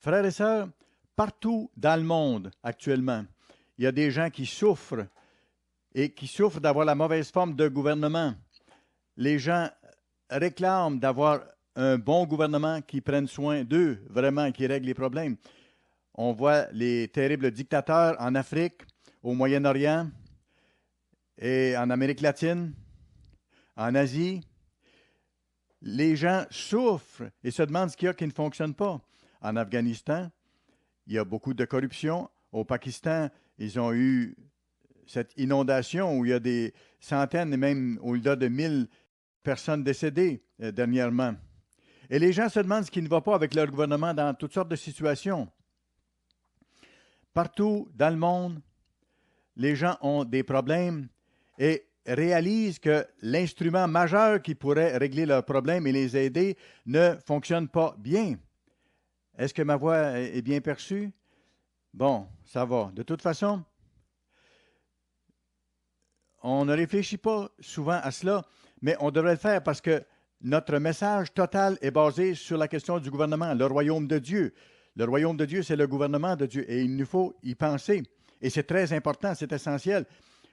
Frères et sœurs, partout dans le monde actuellement, il y a des gens qui souffrent et qui souffrent d'avoir la mauvaise forme de gouvernement. Les gens réclament d'avoir un bon gouvernement qui prenne soin d'eux, vraiment, qui règle les problèmes. On voit les terribles dictateurs en Afrique, au Moyen-Orient et en Amérique latine, en Asie. Les gens souffrent et se demandent ce qu'il y a qui ne fonctionne pas. En Afghanistan, il y a beaucoup de corruption. Au Pakistan, ils ont eu cette inondation où il y a des centaines et même au-delà de 1000 personnes décédées dernièrement. Et les gens se demandent ce qui ne va pas avec leur gouvernement dans toutes sortes de situations. Partout dans le monde, les gens ont des problèmes et réalisent que l'instrument majeur qui pourrait régler leurs problèmes et les aider ne fonctionne pas bien. Est-ce que ma voix est bien perçue? Bon, ça va. De toute façon, on ne réfléchit pas souvent à cela, mais on devrait le faire parce que notre message total est basé sur la question du gouvernement, le royaume de Dieu. Le royaume de Dieu, c'est le gouvernement de Dieu et il nous faut y penser. Et c'est très important, c'est essentiel.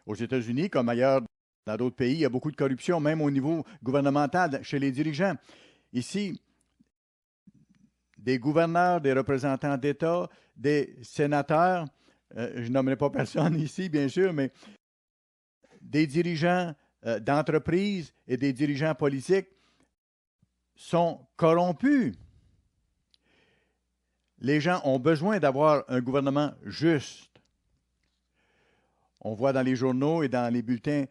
Aux États-Unis, comme ailleurs dans d'autres pays, il y a beaucoup de corruption, même au niveau gouvernemental, chez les dirigeants. Ici, des gouverneurs, des représentants d'État, des sénateurs, je nommerai pas personne ici, bien sûr, mais des dirigeants d'entreprises et des dirigeants politiques sont corrompus. Les gens ont besoin d'avoir un gouvernement juste. On voit dans les journaux et dans les bulletins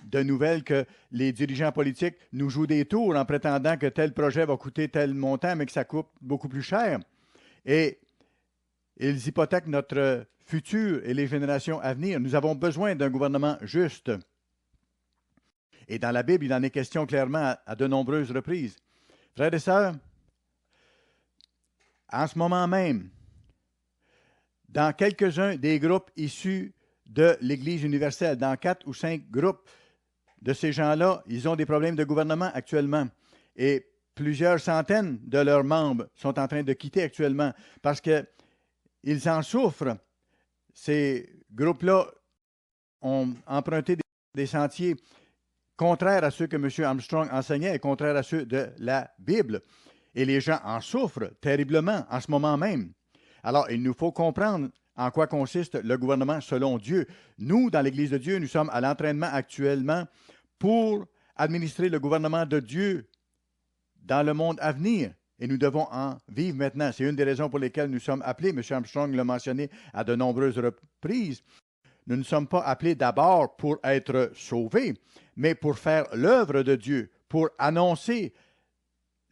de nouvelles que les dirigeants politiques nous jouent des tours en prétendant que tel projet va coûter tel montant, mais que ça coûte beaucoup plus cher. Et ils hypothèquent notre futur et les générations à venir. Nous avons besoin d'un gouvernement juste. Et dans la Bible, il en est question clairement à de nombreuses reprises. Frères et sœurs, en ce moment même, dans quelques-uns des groupes issus de l'Église universelle, dans 4 ou 5 groupes de ces gens-là, ils ont des problèmes de gouvernement actuellement. Et plusieurs centaines de leurs membres sont en train de quitter actuellement parce qu'ils en souffrent. Ces groupes-là ont emprunté des sentiers contraires à ceux que M. Armstrong enseignait et contraires à ceux de la Bible. Et les gens en souffrent terriblement en ce moment même. Alors, il nous faut comprendre en quoi consiste le gouvernement selon Dieu. Nous, dans l'Église de Dieu, nous sommes à l'entraînement actuellement pour administrer le gouvernement de Dieu dans le monde à venir. Et nous devons en vivre maintenant. C'est une des raisons pour lesquelles nous sommes appelés. M. Armstrong l'a mentionné à de nombreuses reprises. Nous ne sommes pas appelés d'abord pour être sauvés, mais pour faire l'œuvre de Dieu, pour annoncer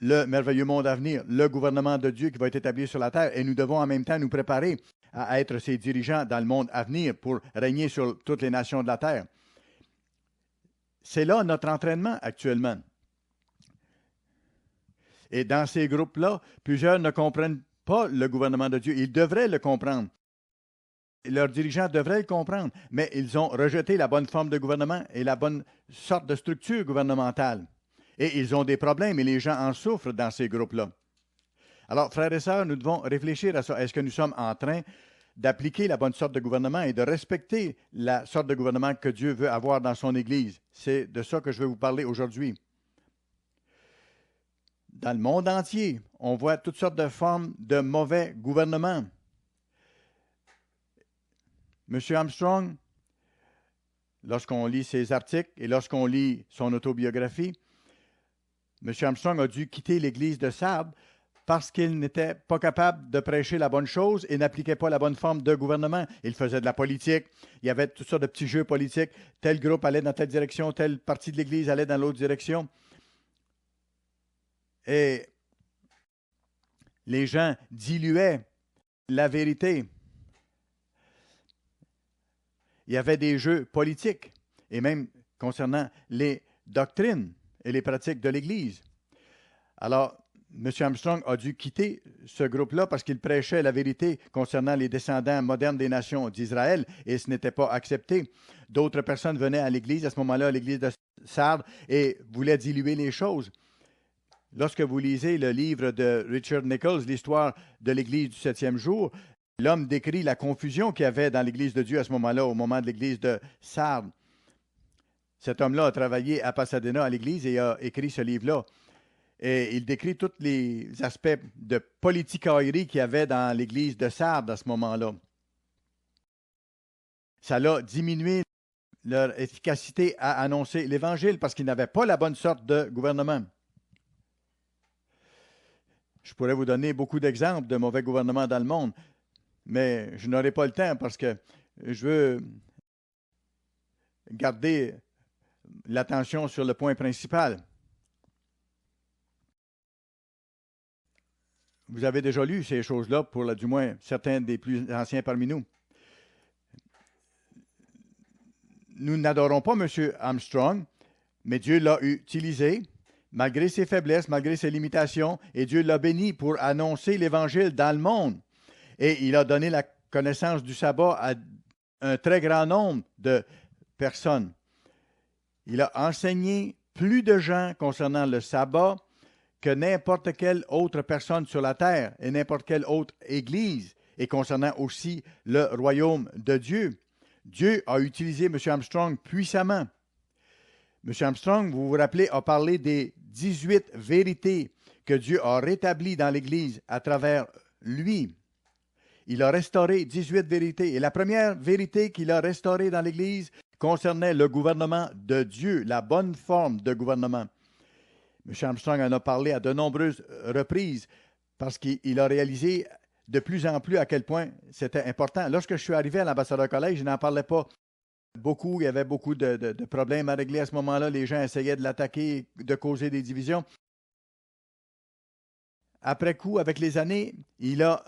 le merveilleux monde à venir, le gouvernement de Dieu qui va être établi sur la terre. Et nous devons en même temps nous préparer à être ses dirigeants dans le monde à venir pour régner sur toutes les nations de la terre. C'est là notre entraînement actuellement. Et dans ces groupes-là, plusieurs ne comprennent pas le gouvernement de Dieu. Ils devraient le comprendre. Leurs dirigeants devraient le comprendre, mais ils ont rejeté la bonne forme de gouvernement et la bonne sorte de structure gouvernementale. Et ils ont des problèmes et les gens en souffrent dans ces groupes-là. Alors, frères et sœurs, nous devons réfléchir à ça. Est-ce que nous sommes en train d'appliquer la bonne sorte de gouvernement et de respecter la sorte de gouvernement que Dieu veut avoir dans son Église? C'est de ça que je vais vous parler aujourd'hui. Dans le monde entier, on voit toutes sortes de formes de mauvais gouvernement. M. Armstrong, lorsqu'on lit ses articles et lorsqu'on lit son autobiographie, M. Armstrong a dû quitter l'Église de Sardes parce qu'il n'était pas capable de prêcher la bonne chose et n'appliquait pas la bonne forme de gouvernement. Il faisait de la politique, il y avait toutes sortes de petits jeux politiques, tel groupe allait dans telle direction, telle partie de l'Église allait dans l'autre direction. Et les gens diluaient la vérité. Il y avait des jeux politiques, et même concernant les doctrines et les pratiques de l'Église. Alors, M. Armstrong a dû quitter ce groupe-là parce qu'il prêchait la vérité concernant les descendants modernes des nations d'Israël, et ce n'était pas accepté. D'autres personnes venaient à l'Église, à ce moment-là, à l'Église de Sardes, et voulaient diluer les choses. Lorsque vous lisez le livre de Richard Nichols, l'histoire de l'Église du septième jour, l'homme décrit la confusion qu'il y avait dans l'Église de Dieu à ce moment-là, au moment de l'Église de Sardes. Cet homme-là a travaillé à Pasadena à l'Église et a écrit ce livre-là. Et il décrit tous les aspects de politicaillerie qu'il y avait dans l'Église de Sardes à ce moment-là. Ça l'a diminué leur efficacité à annoncer l'Évangile parce qu'ils n'avaient pas la bonne sorte de gouvernement. Je pourrais vous donner beaucoup d'exemples de mauvais gouvernements dans le monde, mais je n'aurai pas le temps parce que je veux garder l'attention sur le point principal. Vous avez déjà lu ces choses-là, pour du moins certains des plus anciens parmi nous. Nous n'adorons pas M. Armstrong, mais Dieu l'a utilisé, malgré ses faiblesses, malgré ses limitations, et Dieu l'a béni pour annoncer l'Évangile dans le monde. Et il a donné la connaissance du sabbat à un très grand nombre de personnes. Il a enseigné plus de gens concernant le sabbat que n'importe quelle autre personne sur la terre et n'importe quelle autre église, et concernant aussi le royaume de Dieu. Dieu a utilisé M. Armstrong puissamment. M. Armstrong, vous vous rappelez, a parlé des 18 vérités que Dieu a rétablies dans l'Église à travers lui. Il a restauré 18 vérités. Et la première vérité qu'il a restaurée dans l'Église concernait le gouvernement de Dieu, la bonne forme de gouvernement. M. Armstrong en a parlé à de nombreuses reprises parce qu'il a réalisé de plus en plus à quel point c'était important. Lorsque je suis arrivé à l'Ambassadeur College, je n'en parlais pas beaucoup. Il y avait beaucoup de problèmes à régler à ce moment-là. Les gens essayaient de l'attaquer, de causer des divisions. Après coup, avec les années, il a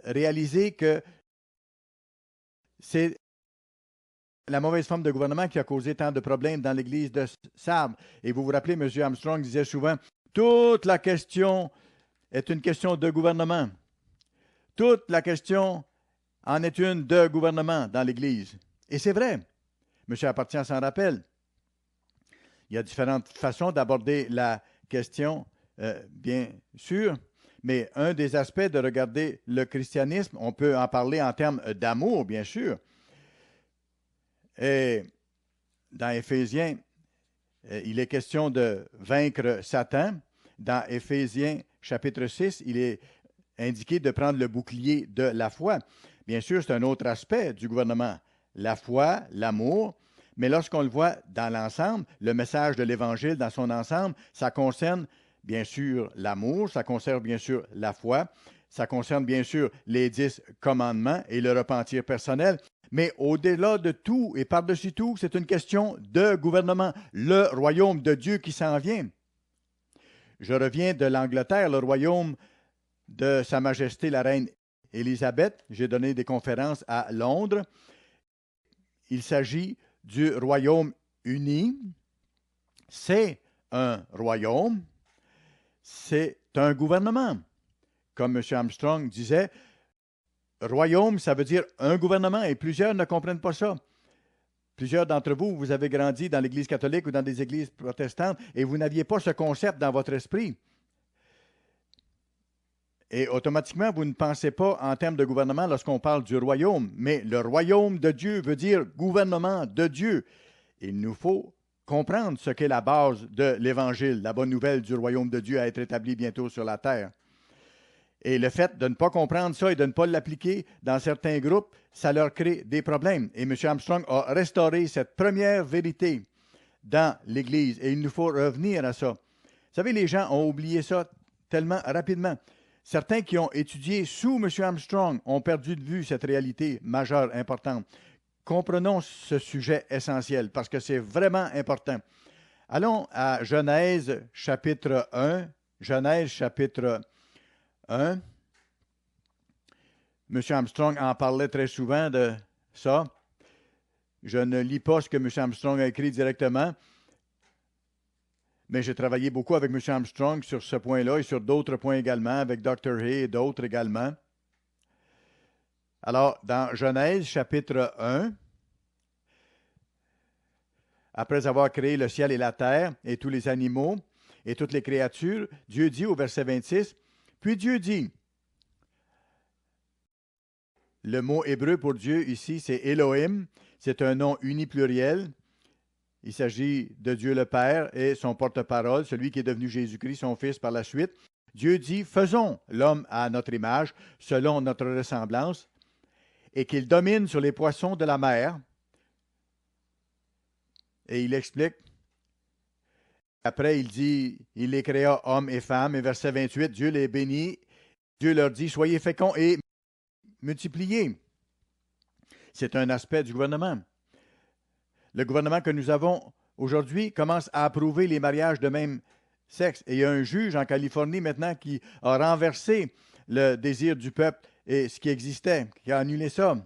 réalisé que c'est la mauvaise forme de gouvernement qui a causé tant de problèmes dans l'Église de Sardes. Et vous vous rappelez, M. Armstrong disait souvent, toute la question est une question de gouvernement. Toute la question en est une de gouvernement dans l'Église. Et c'est vrai. M. Appartient s'en rappelle. Il y a différentes façons d'aborder la question, bien sûr, mais un des aspects de regarder le christianisme, on peut en parler en termes d'amour, bien sûr. Et dans Éphésiens, il est question de vaincre Satan. Dans Éphésiens chapitre 6, il est indiqué de prendre le bouclier de la foi. Bien sûr, c'est un autre aspect du gouvernement, la foi, l'amour, mais lorsqu'on le voit dans l'ensemble, le message de l'Évangile dans son ensemble, ça concerne bien sûr l'amour, ça concerne bien sûr la foi, ça concerne bien sûr les 10 commandements et le repentir personnel, mais au-delà de tout et par-dessus tout, c'est une question de gouvernement, le royaume de Dieu qui s'en vient. Je reviens de l'Angleterre, le royaume de Sa Majesté la Reine Élisabeth. J'ai donné des conférences à Londres. Il s'agit du Royaume-Uni. C'est un royaume, c'est un gouvernement. Comme M. Armstrong disait, royaume, ça veut dire un gouvernement, et plusieurs ne comprennent pas ça. Plusieurs d'entre vous, vous avez grandi dans l'Église catholique ou dans des églises protestantes, et vous n'aviez pas ce concept dans votre esprit. Et automatiquement, vous ne pensez pas en termes de gouvernement lorsqu'on parle du royaume, mais le royaume de Dieu veut dire gouvernement de Dieu. Il nous faut comprendre ce qu'est la base de l'Évangile, la bonne nouvelle du royaume de Dieu à être établi bientôt sur la terre. Et le fait de ne pas comprendre ça et de ne pas l'appliquer dans certains groupes, ça leur crée des problèmes. Et M. Armstrong a restauré cette première vérité dans l'Église. Et il nous faut revenir à ça. Vous savez, les gens ont oublié ça tellement rapidement. Certains qui ont étudié sous M. Armstrong ont perdu de vue cette réalité majeure, importante. Comprenons ce sujet essentiel parce que c'est vraiment important. Allons à Genèse chapitre 1. Genèse chapitre 1. M. Armstrong en parlait très souvent de ça. Je ne lis pas ce que M. Armstrong a écrit directement, mais j'ai travaillé beaucoup avec M. Armstrong sur ce point-là et sur d'autres points également, avec Dr. Hay et d'autres également. Alors, dans Genèse, chapitre 1, après avoir créé le ciel et la terre et tous les animaux, et toutes les créatures. Dieu dit au verset 26, puis Dieu dit, le mot hébreu pour Dieu ici, c'est Elohim, c'est un nom unipluriel. Il s'agit de Dieu le Père et son porte-parole, celui qui est devenu Jésus-Christ, son Fils par la suite. Dieu dit, faisons l'homme à notre image, selon notre ressemblance, et qu'il domine sur les poissons de la mer. Et il explique. Après, il dit, il les créa hommes et femmes. Et verset 28, Dieu les bénit. Dieu leur dit, soyez féconds et multipliez. C'est un aspect du gouvernement. Le gouvernement que nous avons aujourd'hui commence à approuver les mariages de même sexe. Et il y a un juge en Californie maintenant qui a renversé le désir du peuple et ce qui existait, qui a annulé ça.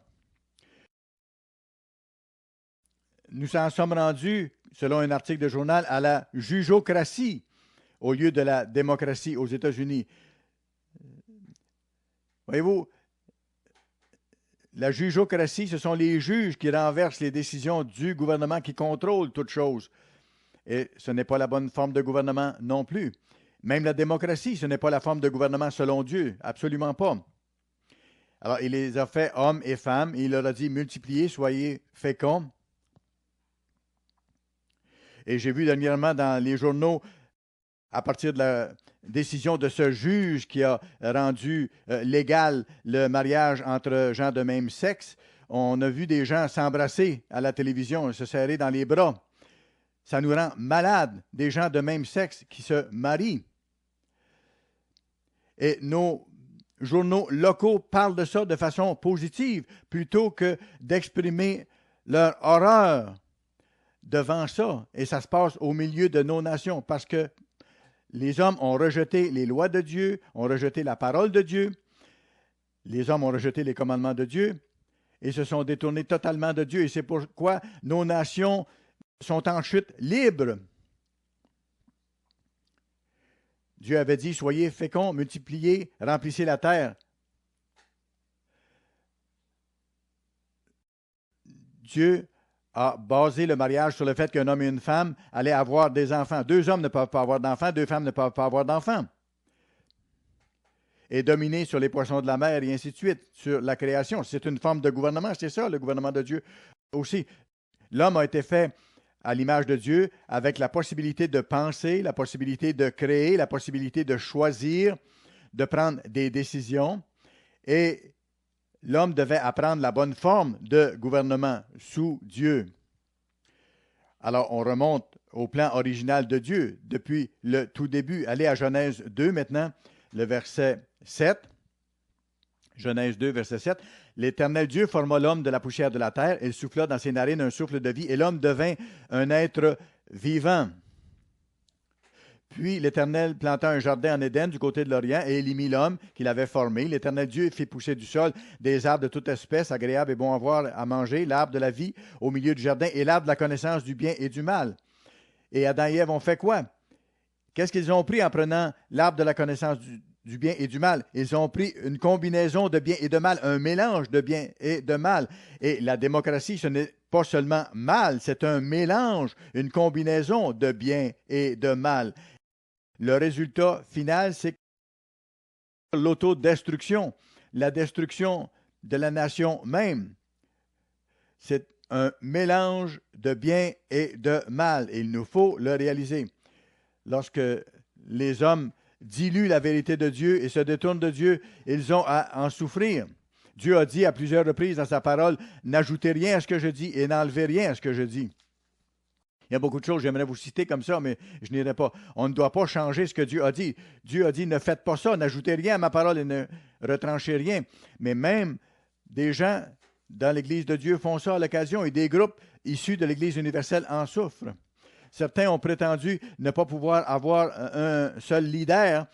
Nous en sommes rendus, selon un article de journal, à la jugocratie au lieu de la démocratie aux États-Unis. Voyez-vous, la jugocratie, ce sont les juges qui renversent les décisions du gouvernement qui contrôle toute chose. Et ce n'est pas la bonne forme de gouvernement non plus. Même la démocratie, ce n'est pas la forme de gouvernement selon Dieu, absolument pas. Alors, il les a fait hommes et femmes, et il leur a dit, multipliez, soyez féconds. Et j'ai vu dernièrement dans les journaux, à partir de la décision de ce juge qui a rendu légal le mariage entre gens de même sexe, on a vu des gens s'embrasser à la télévision, se serrer dans les bras. Ça nous rend malades, des gens de même sexe qui se marient. Et nos journaux locaux parlent de ça de façon positive, plutôt que d'exprimer leur horreur devant ça. Et ça se passe au milieu de nos nations, parce que les hommes ont rejeté les lois de Dieu, ont rejeté la parole de Dieu. Les hommes ont rejeté les commandements de Dieu et se sont détournés totalement de Dieu. Et c'est pourquoi nos nations sont en chute libre. Dieu avait dit, soyez féconds, multipliez, remplissez la terre. Dieu a basé le mariage sur le fait qu'un homme et une femme allaient avoir des enfants. Deux hommes ne peuvent pas avoir d'enfants, deux femmes ne peuvent pas avoir d'enfants. Et dominer sur les poissons de la mer et ainsi de suite, sur la création. C'est une forme de gouvernement, c'est ça, le gouvernement de Dieu aussi. L'homme a été fait à l'image de Dieu avec la possibilité de penser, la possibilité de créer, la possibilité de choisir, de prendre des décisions. Et l'homme devait apprendre la bonne forme de gouvernement sous Dieu. Alors, on remonte au plan original de Dieu depuis le tout début. Allez à Genèse 2 maintenant, le verset 7. Genèse 2, verset 7. L'Éternel Dieu forma l'homme de la poussière de la terre. Il souffla dans ses narines un souffle de vie et l'homme devint un être vivant. Puis l'Éternel planta un jardin en Éden du côté de l'Orient et il y mit l'homme qu'il avait formé. L'Éternel Dieu fit pousser du sol des arbres de toute espèce, agréables et bons à voir, à manger, l'arbre de la vie au milieu du jardin et l'arbre de la connaissance du bien et du mal. Et Adam et Ève ont fait quoi? Qu'est-ce qu'ils ont pris en prenant l'arbre de la connaissance du bien et du mal? Ils ont pris une combinaison de bien et de mal, un mélange de bien et de mal. Et la démocratie, ce n'est pas seulement mal, c'est un mélange, une combinaison de bien et de mal. Le résultat final, c'est l'autodestruction, la destruction de la nation même. C'est un mélange de bien et de mal, et il nous faut le réaliser. Lorsque les hommes diluent la vérité de Dieu et se détournent de Dieu, ils ont à en souffrir. Dieu a dit à plusieurs reprises dans sa parole, « N'ajoutez rien à ce que je dis et n'enlevez rien à ce que je dis. » Il y a beaucoup de choses que j'aimerais vous citer comme ça, mais je n'irai pas. On ne doit pas changer ce que Dieu a dit. Dieu a dit, ne faites pas ça, n'ajoutez rien à ma parole et ne retranchez rien. Mais même des gens dans l'Église de Dieu font ça à l'occasion et des groupes issus de l'Église universelle en souffrent. Certains ont prétendu ne pas pouvoir avoir un seul leader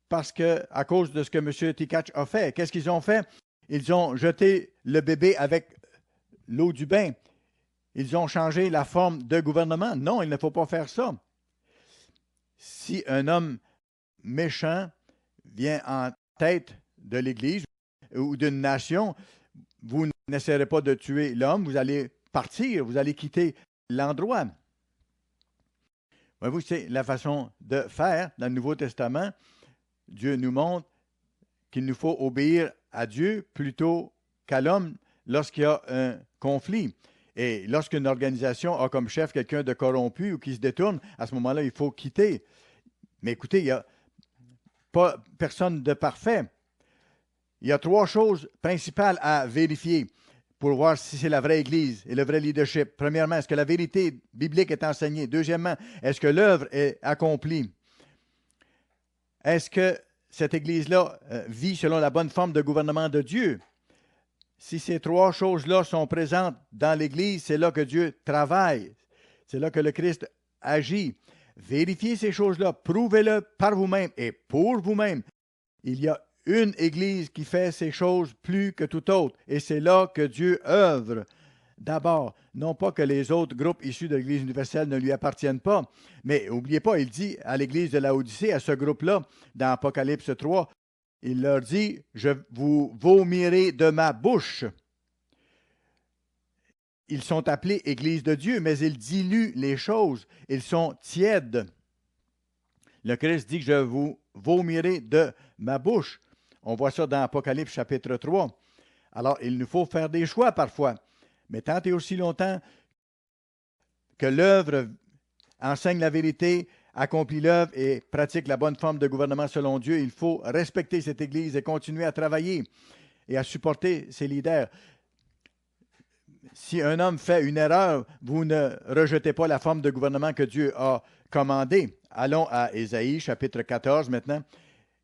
parce que, à cause de ce que M. Tkach a fait. Qu'est-ce qu'ils ont fait? Ils ont jeté le bébé avec l'eau du bain. Ils ont changé la forme de gouvernement. Non, il ne faut pas faire ça. Si un homme méchant vient en tête de l'Église ou d'une nation, vous n'essaierez pas de tuer l'homme, vous allez partir, vous allez quitter l'endroit. Voyez-vous, c'est la façon de faire dans le Nouveau Testament. Dieu nous montre qu'il nous faut obéir à Dieu plutôt qu'à l'homme lorsqu'il y a un conflit. Et lorsqu'une organisation a comme chef quelqu'un de corrompu ou qui se détourne, à ce moment-là, il faut quitter. Mais écoutez, il n'y a pas personne de parfait. Il y a 3 choses principales à vérifier pour voir si c'est la vraie Église et le vrai leadership. Premièrement, est-ce que la vérité biblique est enseignée? Deuxièmement, est-ce que l'œuvre est accomplie? Est-ce que cette Église-là vit selon la bonne forme de gouvernement de Dieu? Si ces 3 choses-là sont présentes dans l'Église, c'est là que Dieu travaille. C'est là que le Christ agit. Vérifiez ces choses-là, prouvez-le par vous-même et pour vous-même. Il y a une Église qui fait ces choses plus que tout autre, et c'est là que Dieu œuvre. D'abord, non pas que les autres groupes issus de l'Église universelle ne lui appartiennent pas, mais n'oubliez pas, il dit à l'Église de Laodicée, à ce groupe-là, dans Apocalypse 3, il leur dit, « Je vous vomirai de ma bouche ». Ils sont appelés Église de Dieu, mais ils diluent les choses. Ils sont tièdes. Le Christ dit que je vous vomirai de ma bouche. On voit ça dans Apocalypse chapitre 3. Alors, il nous faut faire des choix parfois. Mais tant et aussi longtemps que l'œuvre enseigne la vérité, accomplit l'œuvre et pratique la bonne forme de gouvernement selon Dieu, il faut respecter cette Église et continuer à travailler et à supporter ses leaders. Si un homme fait une erreur, vous ne rejetez pas la forme de gouvernement que Dieu a commandée. Allons à Ésaïe, chapitre 14 maintenant.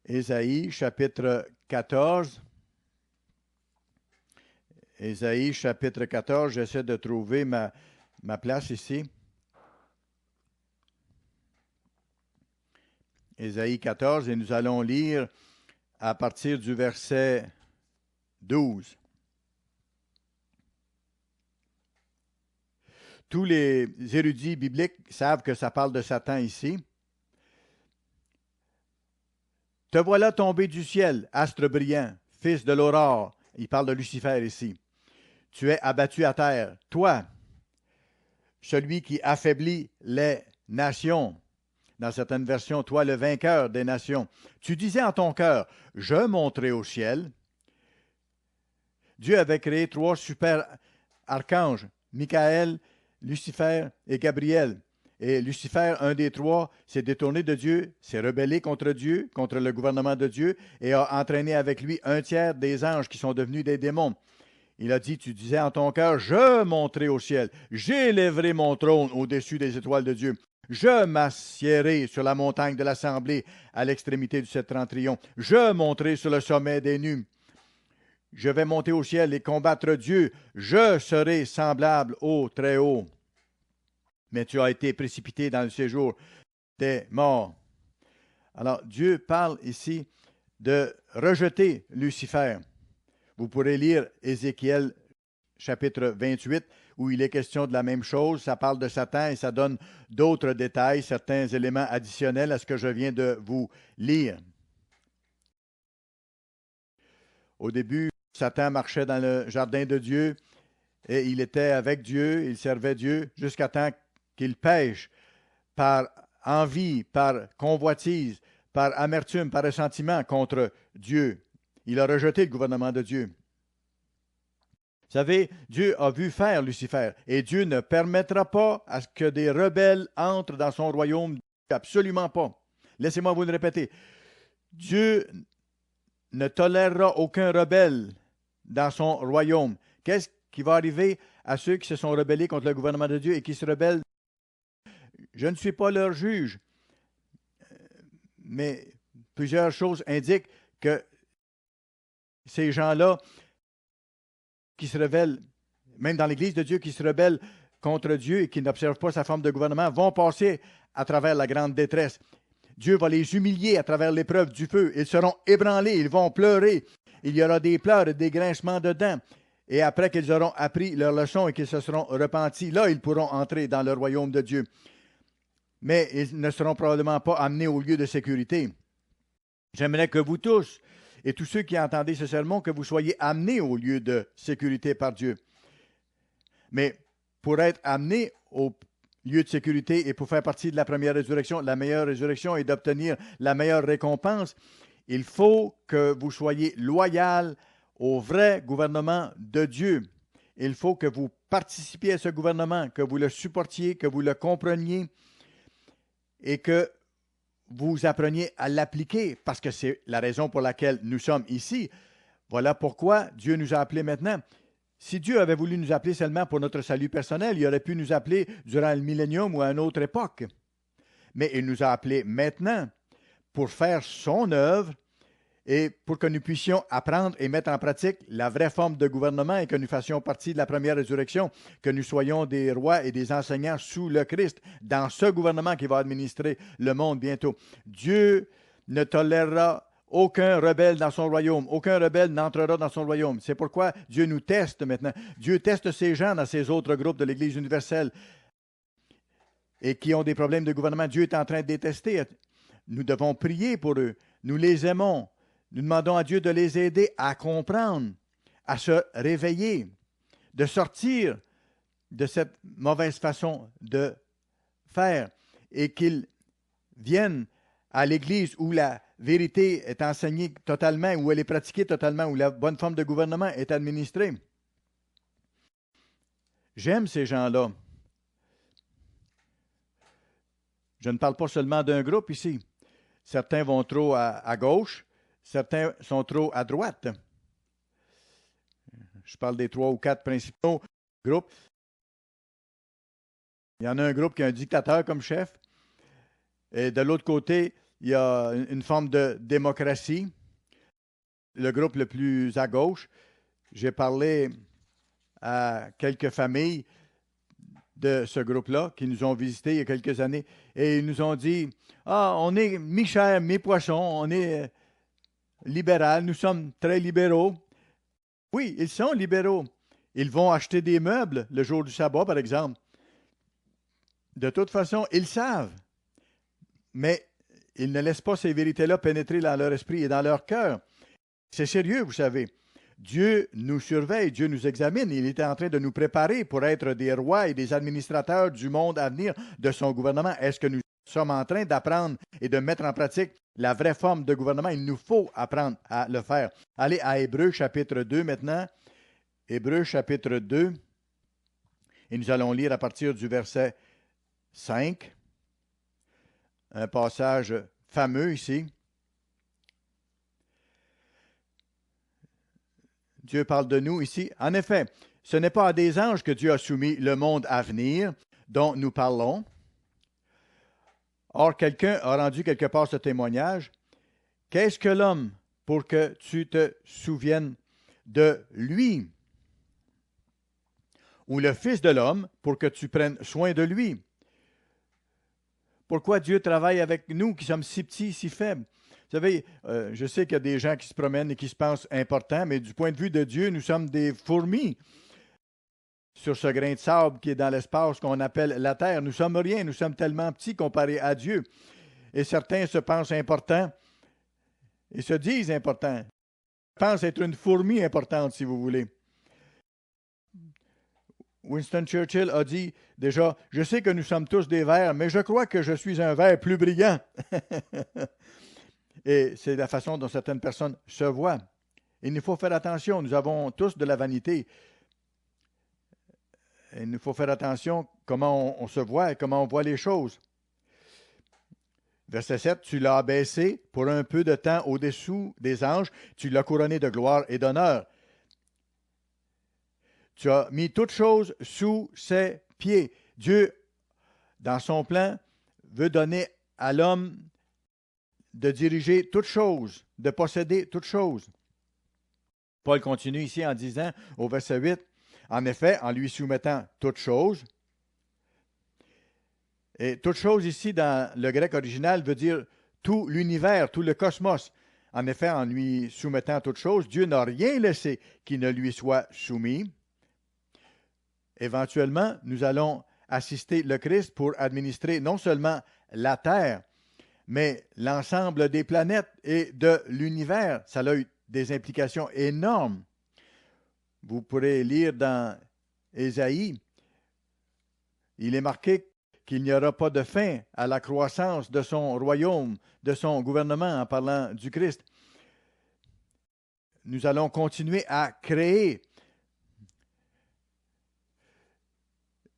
Ésaïe, chapitre 14. Ésaïe, chapitre 14. J'essaie de trouver ma place ici. Ésaïe 14, et nous allons lire à partir du verset 12. Tous les érudits bibliques savent que ça parle de Satan ici. « Te voilà tombé du ciel, astre brillant, fils de l'aurore. » Il parle de Lucifer ici. « Tu es abattu à terre, toi, celui qui affaiblit les nations. » Dans certaines versions, « Toi, le vainqueur des nations. » Tu disais en ton cœur, « Je monterai au ciel. » Dieu avait créé 3 super archanges, Michael, Lucifer et Gabriel. Et Lucifer, un des 3, s'est détourné de Dieu, s'est rebellé contre Dieu, contre le gouvernement de Dieu, et a entraîné avec lui 1/3 des anges qui sont devenus des démons. Il a dit, tu disais en ton cœur, je monterai au ciel, j'élèverai mon trône au-dessus des étoiles de Dieu. Je m'assiérai sur la montagne de l'assemblée à l'extrémité du septentrion. Je monterai sur le sommet des nues. Je vais monter au ciel et combattre Dieu. Je serai semblable au Très-Haut. Mais tu as été précipité dans le séjour des morts. Alors, Dieu parle ici de rejeter Lucifer. Vous pourrez lire Ézéchiel chapitre 28, où il est question de la même chose. Ça parle de Satan et ça donne d'autres détails, certains éléments additionnels à ce que je viens de vous lire. Au début, Satan marchait dans le jardin de Dieu et il était avec Dieu, il servait Dieu jusqu'à temps qu'il pêche par envie, par convoitise, par amertume, par ressentiment contre Dieu. Il a rejeté le gouvernement de Dieu. Vous savez, Dieu a vu faire Lucifer et Dieu ne permettra pas à ce que des rebelles entrent dans son royaume. Absolument pas. Laissez-moi vous le répéter. Dieu ne tolérera aucun rebelle dans son royaume. Qu'est-ce qui va arriver à ceux qui se sont rebellés contre le gouvernement de Dieu et qui se rebellent? Je ne suis pas leur juge, mais plusieurs choses indiquent que ces gens-là qui se rebellent, même dans l'Église de Dieu, qui se rebellent contre Dieu et qui n'observent pas sa forme de gouvernement, vont passer à travers la grande détresse. Dieu va les humilier à travers l'épreuve du feu. Ils seront ébranlés, ils vont pleurer. Il y aura des pleurs et des grincements de dents. Et après qu'ils auront appris leur leçon et qu'ils se seront repentis, là, ils pourront entrer dans le royaume de Dieu. Mais ils ne seront probablement pas amenés au lieu de sécurité. J'aimerais que vous tous, et tous ceux qui entendez ce sermon, que vous soyez amenés au lieu de sécurité par Dieu. Mais pour être amenés au lieu de sécurité et pour faire partie de la première résurrection, la meilleure résurrection et d'obtenir la meilleure récompense, il faut que vous soyez loyal au vrai gouvernement de Dieu. Il faut que vous participiez à ce gouvernement, que vous le supportiez, que vous le compreniez et que vous appreniez à l'appliquer parce que c'est la raison pour laquelle nous sommes ici. Voilà pourquoi Dieu nous a appelés maintenant. Si Dieu avait voulu nous appeler seulement pour notre salut personnel, il aurait pu nous appeler durant le millénium ou à une autre époque. Mais il nous a appelés maintenant pour faire son œuvre et pour que nous puissions apprendre et mettre en pratique la vraie forme de gouvernement et que nous fassions partie de la première résurrection, que nous soyons des rois et des enseignants sous le Christ, dans ce gouvernement qui va administrer le monde bientôt. Dieu ne tolérera aucun rebelle dans son royaume. Aucun rebelle n'entrera dans son royaume. C'est pourquoi Dieu nous teste maintenant. Dieu teste ces gens dans ces autres groupes de l'Église universelle et qui ont des problèmes de gouvernement. Dieu est en train de les tester. Nous devons prier pour eux. Nous les aimons. Nous demandons à Dieu de les aider à comprendre, à se réveiller, de sortir de cette mauvaise façon de faire et qu'ils viennent à l'Église où la vérité est enseignée totalement, où elle est pratiquée totalement, où la bonne forme de gouvernement est administrée. J'aime ces gens-là. Je ne parle pas seulement d'un groupe ici. Certains vont trop à gauche, certains sont trop à droite. Je parle des 3 ou 4 principaux groupes. Il y en a un groupe qui a un dictateur comme chef. Et de l'autre côté, il y a une forme de démocratie. Le groupe le plus à gauche, j'ai parlé à quelques familles de ce groupe-là qui nous ont visités il y a quelques années et ils nous ont dit « Ah, on est mi-chair, mi-poisson, on est libéral, nous sommes très libéraux. » Oui, ils sont libéraux. Ils vont acheter des meubles le jour du sabbat, par exemple. De toute façon, ils savent. Mais ils ne laissent pas ces vérités-là pénétrer dans leur esprit et dans leur cœur. C'est sérieux, vous savez. Dieu nous surveille, Dieu nous examine. Il est en train de nous préparer pour être des rois et des administrateurs du monde à venir de son gouvernement. Est-ce que nous sommes en train d'apprendre et de mettre en pratique la vraie forme de gouvernement? Il nous faut apprendre à le faire. Allez à Hébreux chapitre 2 maintenant. Hébreux chapitre 2. Et nous allons lire à partir du verset 5. Un passage fameux ici. Dieu parle de nous ici. En effet, ce n'est pas à des anges que Dieu a soumis le monde à venir dont nous parlons. Or, quelqu'un a rendu quelque part ce témoignage. Qu'est-ce que l'homme pour que tu te souviennes de lui? Ou le Fils de l'homme pour que tu prennes soin de lui? Pourquoi Dieu travaille avec nous qui sommes si petits, si faibles? Vous savez, je sais qu'il y a des gens qui se promènent et qui se pensent importants, mais du point de vue de Dieu, nous sommes des fourmis sur ce grain de sable qui est dans l'espace qu'on appelle la terre. Nous sommes rien, nous sommes tellement petits comparés à Dieu. Et certains se pensent importants et se disent importants. Ils pensent être une fourmi importante, si vous voulez. Winston Churchill a dit déjà, je sais que nous sommes tous des vers, mais je crois que je suis un ver plus brillant. Et c'est la façon dont certaines personnes se voient. Il nous faut faire attention, nous avons tous de la vanité. Il nous faut faire attention comment on se voit et comment on voit les choses. Verset 7, tu l'as abaissé pour un peu de temps au-dessous des anges, tu l'as couronné de gloire et d'honneur. Tu as mis toutes choses sous ses pieds. Dieu, dans son plan, veut donner à l'homme de diriger toutes choses, de posséder toutes choses. Paul continue ici en disant au verset 8, en effet, en lui soumettant toutes choses. Et toutes choses ici dans le grec original veut dire tout l'univers, tout le cosmos. En effet, en lui soumettant toutes choses, Dieu n'a rien laissé qui ne lui soit soumis. Éventuellement, nous allons assister le Christ pour administrer non seulement la terre, mais l'ensemble des planètes et de l'univers. Ça a eu des implications énormes. Vous pourrez lire dans Ésaïe, il est marqué qu'il n'y aura pas de fin à la croissance de son royaume, de son gouvernement, en parlant du Christ. Nous allons continuer à créer.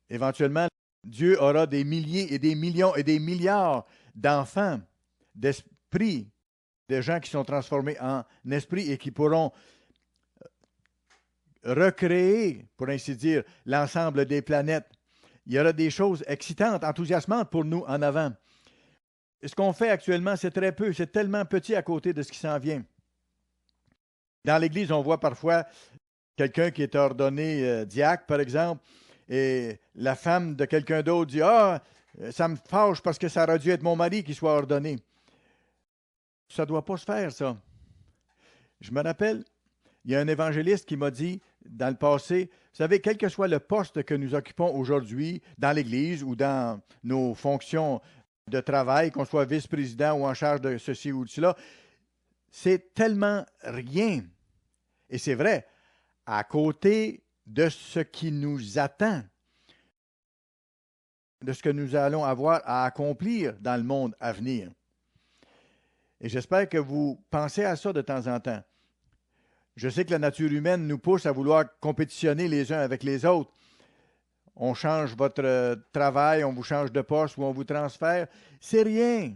Éventuellement, Dieu aura des milliers et des millions et des milliards d'enfants, d'esprits, de gens qui sont transformés en esprits et qui pourront recréer, pour ainsi dire, l'ensemble des planètes. Il y aura des choses excitantes, enthousiasmantes pour nous en avant. Et ce qu'on fait actuellement, c'est très peu, c'est tellement petit à côté de ce qui s'en vient. Dans l'Église, on voit parfois quelqu'un qui est ordonné diacre, par exemple, et la femme de quelqu'un d'autre dit « Ah, ça me fâche parce que ça aurait dû être mon mari qui soit ordonné. » Ça ne doit pas se faire, ça. Je me rappelle, il y a un évangéliste qui m'a dit dans le passé, vous savez, quel que soit le poste que nous occupons aujourd'hui dans l'Église ou dans nos fonctions de travail, qu'on soit vice-président ou en charge de ceci ou de cela, c'est tellement rien. Et c'est vrai, à côté de ce qui nous attend, de ce que nous allons avoir à accomplir dans le monde à venir. Et j'espère que vous pensez à ça de temps en temps. Je sais que la nature humaine nous pousse à vouloir compétitionner les uns avec les autres. On change votre travail, on vous change de poste ou on vous transfère. C'est rien.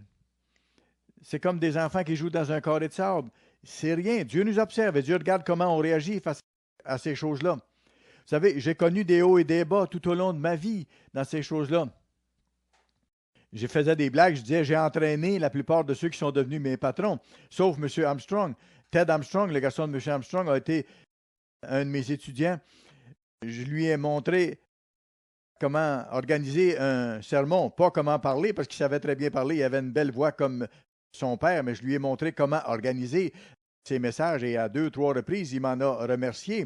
C'est comme des enfants qui jouent dans un carré de sable. C'est rien. Dieu nous observe et Dieu regarde comment on réagit face à ces choses-là. Vous savez, j'ai connu des hauts et des bas tout au long de ma vie dans ces choses-là. Je faisais des blagues, je disais, j'ai entraîné la plupart de ceux qui sont devenus mes patrons, sauf M. Armstrong. Ted Armstrong, le garçon de M. Armstrong, a été un de mes étudiants. Je lui ai montré comment organiser un sermon, pas comment parler, parce qu'il savait très bien parler, il avait une belle voix comme son père, mais je lui ai montré comment organiser ses messages et à 2, 3 reprises, il m'en a remercié.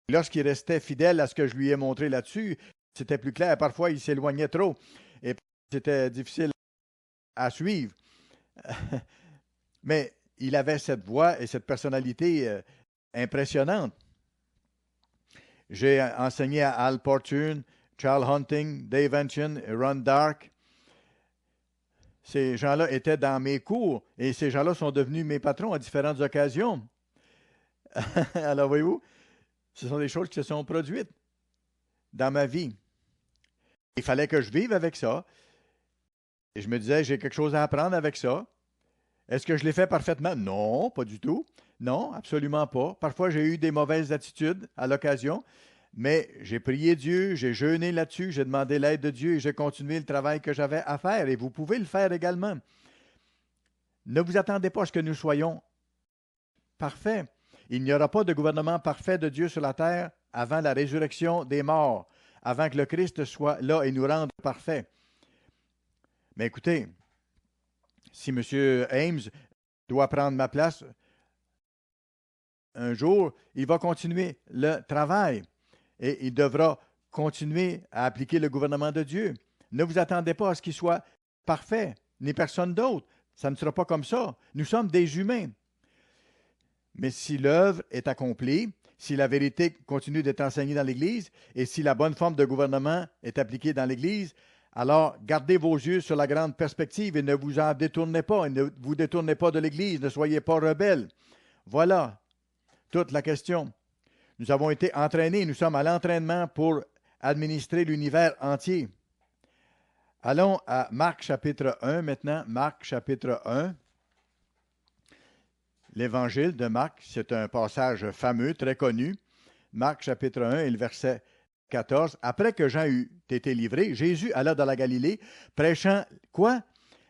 Lorsqu'il restait fidèle à ce que je lui ai montré là-dessus, c'était plus clair. Parfois, il s'éloignait trop et c'était difficile à suivre. Mais il avait cette voix et cette personnalité impressionnante. J'ai enseigné à Al Portune, Charles Hunting, Dave Henshin et Ron Dark. Ces gens-là étaient dans mes cours et ces gens-là sont devenus mes patrons à différentes occasions. Alors, voyez-vous, ce sont des choses qui se sont produites dans ma vie. Il fallait que je vive avec ça. Et je me disais, j'ai quelque chose à apprendre avec ça. Est-ce que je l'ai fait parfaitement? Non, pas du tout. Non, absolument pas. Parfois, j'ai eu des mauvaises attitudes à l'occasion, mais j'ai prié Dieu, j'ai jeûné là-dessus, j'ai demandé l'aide de Dieu et j'ai continué le travail que j'avais à faire. Et vous pouvez le faire également. Ne vous attendez pas à ce que nous soyons parfaits. Il n'y aura pas de gouvernement parfait de Dieu sur la terre avant la résurrection des morts, avant que le Christ soit là et nous rende parfaits. Mais écoutez, si M. Ames doit prendre ma place, un jour, il va continuer le travail et il devra continuer à appliquer le gouvernement de Dieu. Ne vous attendez pas à ce qu'il soit parfait, ni personne d'autre. Ça ne sera pas comme ça. Nous sommes des humains. Mais si l'œuvre est accomplie, si la vérité continue d'être enseignée dans l'Église et si la bonne forme de gouvernement est appliquée dans l'Église, alors gardez vos yeux sur la grande perspective et ne vous en détournez pas, et ne vous détournez pas de l'Église, ne soyez pas rebelles. Voilà toute la question. Nous avons été entraînés, nous sommes à l'entraînement pour administrer l'univers entier. Allons à Marc chapitre 1 maintenant. Marc chapitre 1. L'évangile de Marc, c'est un passage fameux, très connu. Marc chapitre 1 et le verset 14. Après que Jean eut été livré, Jésus alla dans la Galilée, prêchant quoi?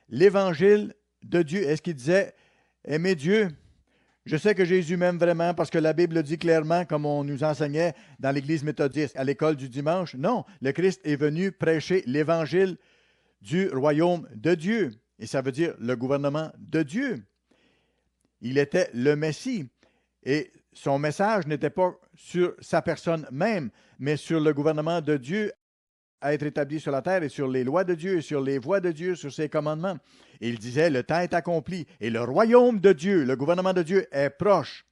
L'évangile de Dieu. Est-ce qu'il disait « Aimez Dieu ». Je sais que Jésus m'aime vraiment parce que la Bible le dit clairement, comme on nous enseignait dans l'Église méthodiste, à l'école du dimanche. Non, le Christ est venu prêcher l'évangile du royaume de Dieu. Et ça veut dire le gouvernement de Dieu. Il était le Messie. Et son message n'était pas sur sa personne même, mais sur le gouvernement de Dieu à être établi sur la terre et sur les lois de Dieu, et sur les voies de Dieu, sur ses commandements. Et il disait, le temps est accompli et le royaume de Dieu, le gouvernement de Dieu est proche.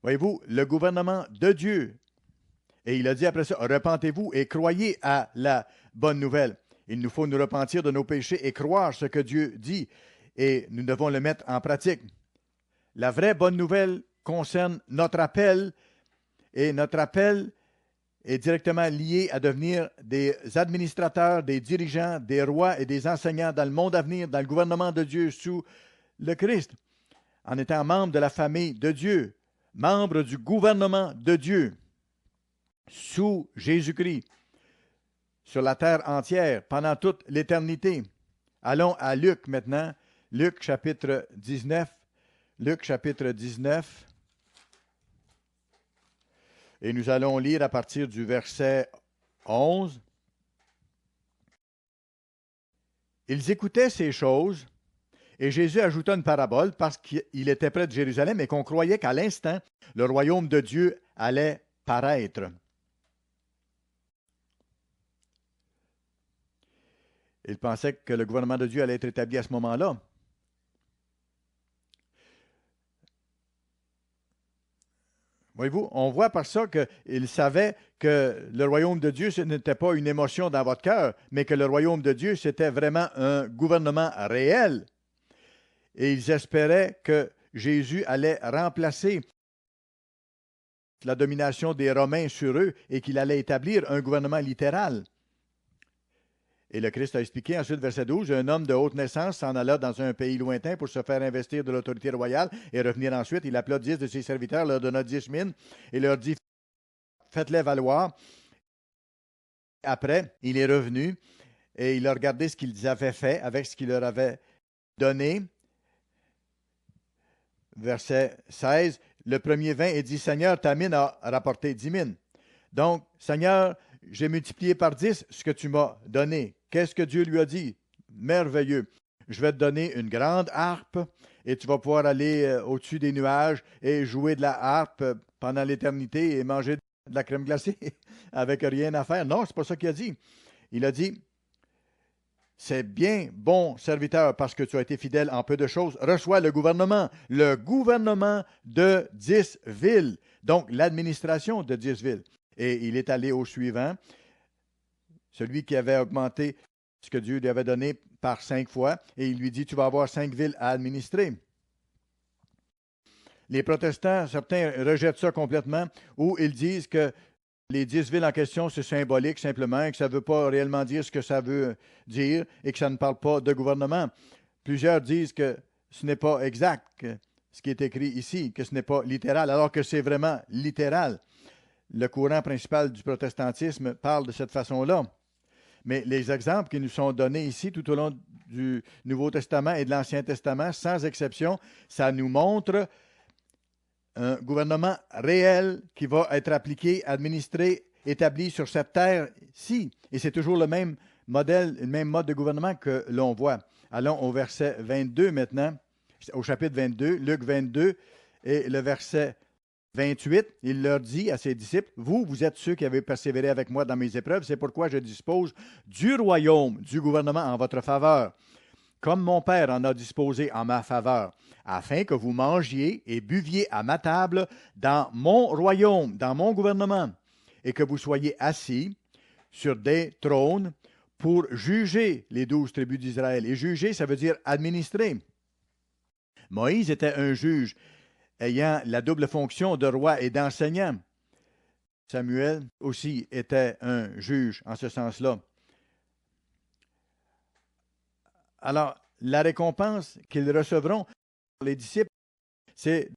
Voyez-vous, le gouvernement de Dieu. Et il a dit après ça, repentez-vous et croyez à la bonne nouvelle. Il nous faut nous repentir de nos péchés et croire ce que Dieu dit, et nous devons le mettre en pratique. La vraie bonne nouvelle concerne notre appel, et notre appel est directement lié à devenir des administrateurs, des dirigeants, des rois et des enseignants dans le monde à venir, dans le gouvernement de Dieu sous le Christ, en étant membre de la famille de Dieu, membre du gouvernement de Dieu, sous Jésus-Christ, sur la terre entière, pendant toute l'éternité. Allons à Luc maintenant, Luc chapitre 19. Luc chapitre 19. Et nous allons lire à partir du verset 11. Ils écoutaient ces choses, et Jésus ajouta une parabole parce qu'il était près de Jérusalem et qu'on croyait qu'à l'instant, le royaume de Dieu allait paraître. Il pensait que le gouvernement de Dieu allait être établi à ce moment-là. Voyez-vous, on voit par ça qu'il savait que le royaume de Dieu, ce n'était pas une émotion dans votre cœur, mais que le royaume de Dieu, c'était vraiment un gouvernement réel. Et ils espéraient que Jésus allait remplacer la domination des Romains sur eux et qu'il allait établir un gouvernement littéral. Et le Christ a expliqué ensuite, verset 12, un homme de haute naissance s'en alla dans un pays lointain pour se faire investir de l'autorité royale et revenir ensuite. Il appela 10 de ses serviteurs, leur donna 10 mines et leur dit, faites-les valoir. Après, il est revenu et il a regardé ce qu'ils avaient fait avec ce qu'il leur avait donné. Verset 16, le premier vint et dit, Seigneur, ta mine a rapporté 10 mines. Donc, Seigneur, j'ai multiplié par 10 ce que tu m'as donné. Qu'est-ce que Dieu lui a dit? Merveilleux. Je vais te donner une grande harpe et tu vas pouvoir aller au-dessus des nuages et jouer de la harpe pendant l'éternité et manger de la crème glacée avec rien à faire. Non, c'est pas ça qu'il a dit. Il a dit, c'est bien, bon serviteur, parce que tu as été fidèle en peu de choses, reçois le gouvernement de 10 villes, donc l'administration de 10 villes. Et il est allé au suivant, celui qui avait augmenté ce que Dieu lui avait donné par 5 fois, et il lui dit, tu vas avoir 5 villes à administrer. Les protestants, certains rejettent ça complètement, ou ils disent que les 10 villes en question, c'est symbolique simplement, et que ça ne veut pas réellement dire ce que ça veut dire, et que ça ne parle pas de gouvernement. Plusieurs disent que ce n'est pas exact, que ce qui est écrit ici, que ce n'est pas littéral, alors que c'est vraiment littéral. Le courant principal du protestantisme parle de cette façon-là. Mais les exemples qui nous sont donnés ici tout au long du Nouveau Testament et de l'Ancien Testament, sans exception, ça nous montre un gouvernement réel qui va être appliqué, administré, établi sur cette terre-ci. Et c'est toujours le même modèle, le même mode de gouvernement que l'on voit. Allons au verset 22 maintenant, au chapitre 22, Luc 22, et le verset 28, il leur dit à ses disciples, « Vous êtes ceux qui avez persévéré avec moi dans mes épreuves, c'est pourquoi je dispose du royaume, du gouvernement en votre faveur, comme mon Père en a disposé en ma faveur, afin que vous mangiez et buviez à ma table dans mon royaume, dans mon gouvernement, et que vous soyez assis sur des trônes pour juger les 12 tribus d'Israël. » Et juger, ça veut dire administrer. Moïse était un juge ayant la double fonction de roi et d'enseignant. Samuel aussi était un juge en ce sens-là. Alors, la récompense qu'ils recevront, les disciples, c'est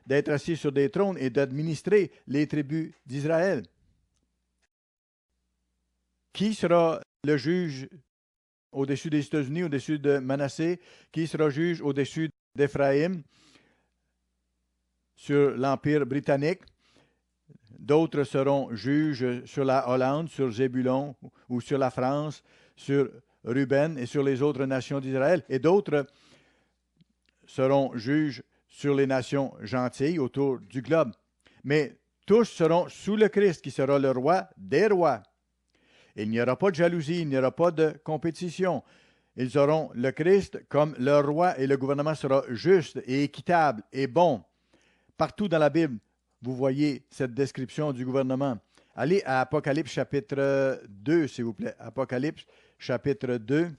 d'être assis sur des trônes et d'administrer les tribus d'Israël. Qui sera le juge au-dessus des États-Unis, au-dessus de Manassé? Qui sera juge au-dessus d'Éphraïm sur l'Empire britannique? D'autres seront juges sur la Hollande, sur Zébulon ou sur la France, sur Ruben et sur les autres nations d'Israël. Et d'autres seront juges sur les nations gentilles autour du globe. Mais tous seront sous le Christ, qui sera le roi des rois. Il n'y aura pas de jalousie, il n'y aura pas de compétition. Ils auront le Christ comme leur roi et le gouvernement sera juste et équitable et bon. Partout dans la Bible, vous voyez cette description du gouvernement. Allez à Apocalypse chapitre 2, s'il vous plaît. Apocalypse chapitre 2,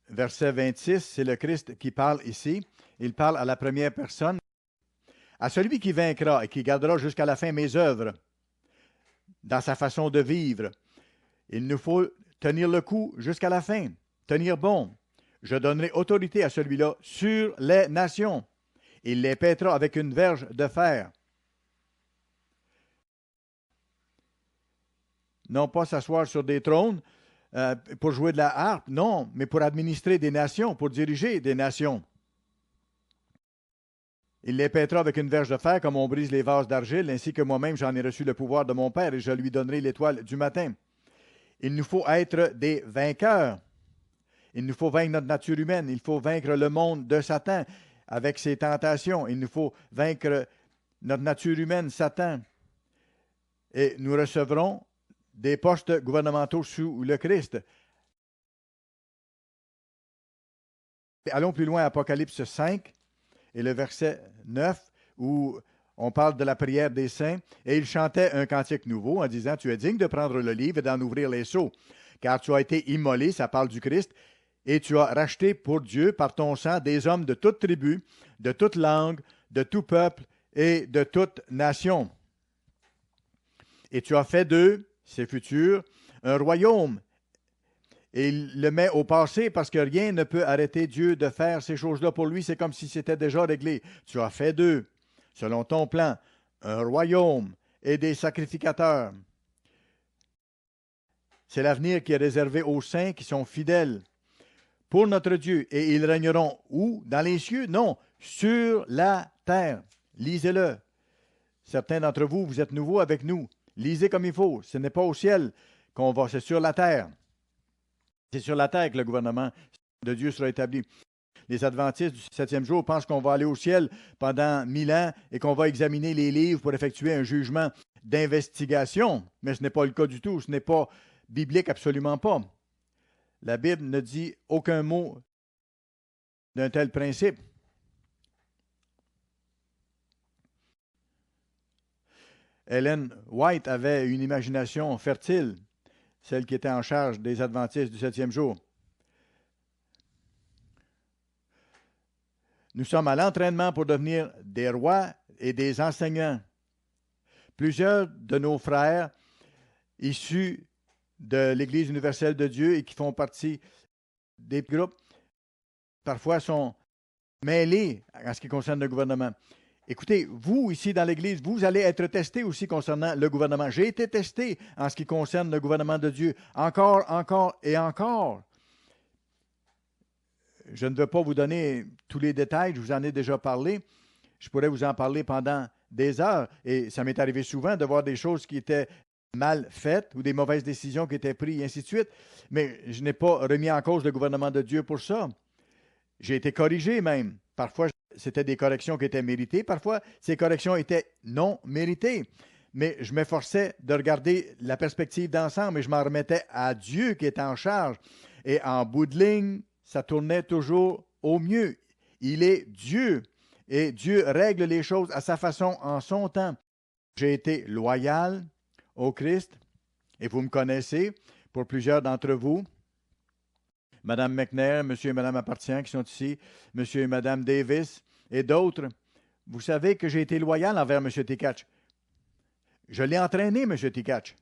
verset 26. C'est le Christ qui parle ici. Il parle à la première personne. À celui qui vaincra et qui gardera jusqu'à la fin mes œuvres, dans sa façon de vivre, il nous faut tenir le coup jusqu'à la fin, tenir bon. Je donnerai autorité à celui-là sur les nations. Il les paîtra avec une verge de fer. Non pas s'asseoir sur des trônes pour jouer de la harpe, non, mais pour administrer des nations, pour diriger des nations. Il les paîtra avec une verge de fer comme on brise les vases d'argile, ainsi que moi-même j'en ai reçu le pouvoir de mon Père et je lui donnerai l'étoile du matin. Il nous faut être des vainqueurs. Il nous faut vaincre notre nature humaine. Il faut vaincre le monde de Satan avec ses tentations. Il nous faut vaincre notre nature humaine, Satan. Et nous recevrons des postes gouvernementaux sous le Christ. Allons plus loin, Apocalypse 5 et le verset 9, où on parle de la prière des saints. Et il chantait un cantique nouveau en disant, « Tu es digne de prendre le livre et d'en ouvrir les sceaux, car tu as été immolé, ça parle du Christ, et tu as racheté pour Dieu par ton sang des hommes de toute tribu, de toute langue, de tout peuple et de toute nation. Et tu as fait d'eux, c'est futur, un royaume. » Et il le met au passé parce que rien ne peut arrêter Dieu de faire ces choses-là pour lui. C'est comme si c'était déjà réglé. Tu as fait d'eux, selon ton plan, un royaume et des sacrificateurs. C'est l'avenir qui est réservé aux saints qui sont fidèles pour notre Dieu. Et ils régneront où? Dans les cieux? Non, sur la terre. Lisez-le. Certains d'entre vous, vous êtes nouveaux avec nous. Lisez comme il faut. Ce n'est pas au ciel qu'on va, c'est sur la terre. C'est sur la terre que le gouvernement de Dieu sera établi. Les adventistes du 7e jour pensent qu'on va aller au ciel pendant 1000 ans et qu'on va examiner les livres pour effectuer un jugement d'investigation. Mais ce n'est pas le cas du tout. Ce n'est pas biblique, absolument pas. La Bible ne dit aucun mot d'un tel principe. Ellen White avait une imagination fertile, celle qui était en charge des adventistes du 7e jour. Nous sommes à l'entraînement pour devenir des rois et des enseignants. Plusieurs de nos frères issus de l'Église universelle de Dieu et qui font partie des groupes, parfois sont mêlés en ce qui concerne le gouvernement. Écoutez, vous, ici dans l'Église, vous allez être testés aussi concernant le gouvernement. J'ai été testé en ce qui concerne le gouvernement de Dieu. Encore et encore. Je ne veux pas vous donner tous les détails, je vous en ai déjà parlé. Je pourrais vous en parler pendant des heures. Et ça m'est arrivé souvent de voir des choses qui étaient mal faites ou des mauvaises décisions qui étaient prises, et ainsi de suite. Mais je n'ai pas remis en cause le gouvernement de Dieu pour ça. J'ai été corrigé même. Parfois, c'était des corrections qui étaient méritées. Parfois, ces corrections étaient non méritées. Mais je m'efforçais de regarder la perspective d'ensemble et je m'en remettais à Dieu qui est en charge. Et en bout de ligne, ça tournait toujours au mieux. Il est Dieu et Dieu règle les choses à sa façon en son temps. J'ai été loyal au Christ et vous me connaissez pour plusieurs d'entre vous. Madame McNair, Monsieur et Madame Appartient qui sont ici, Monsieur et Madame Davis et d'autres. Vous savez que j'ai été loyal envers M. Ticatch. Je l'ai entraîné, M. Ticatch.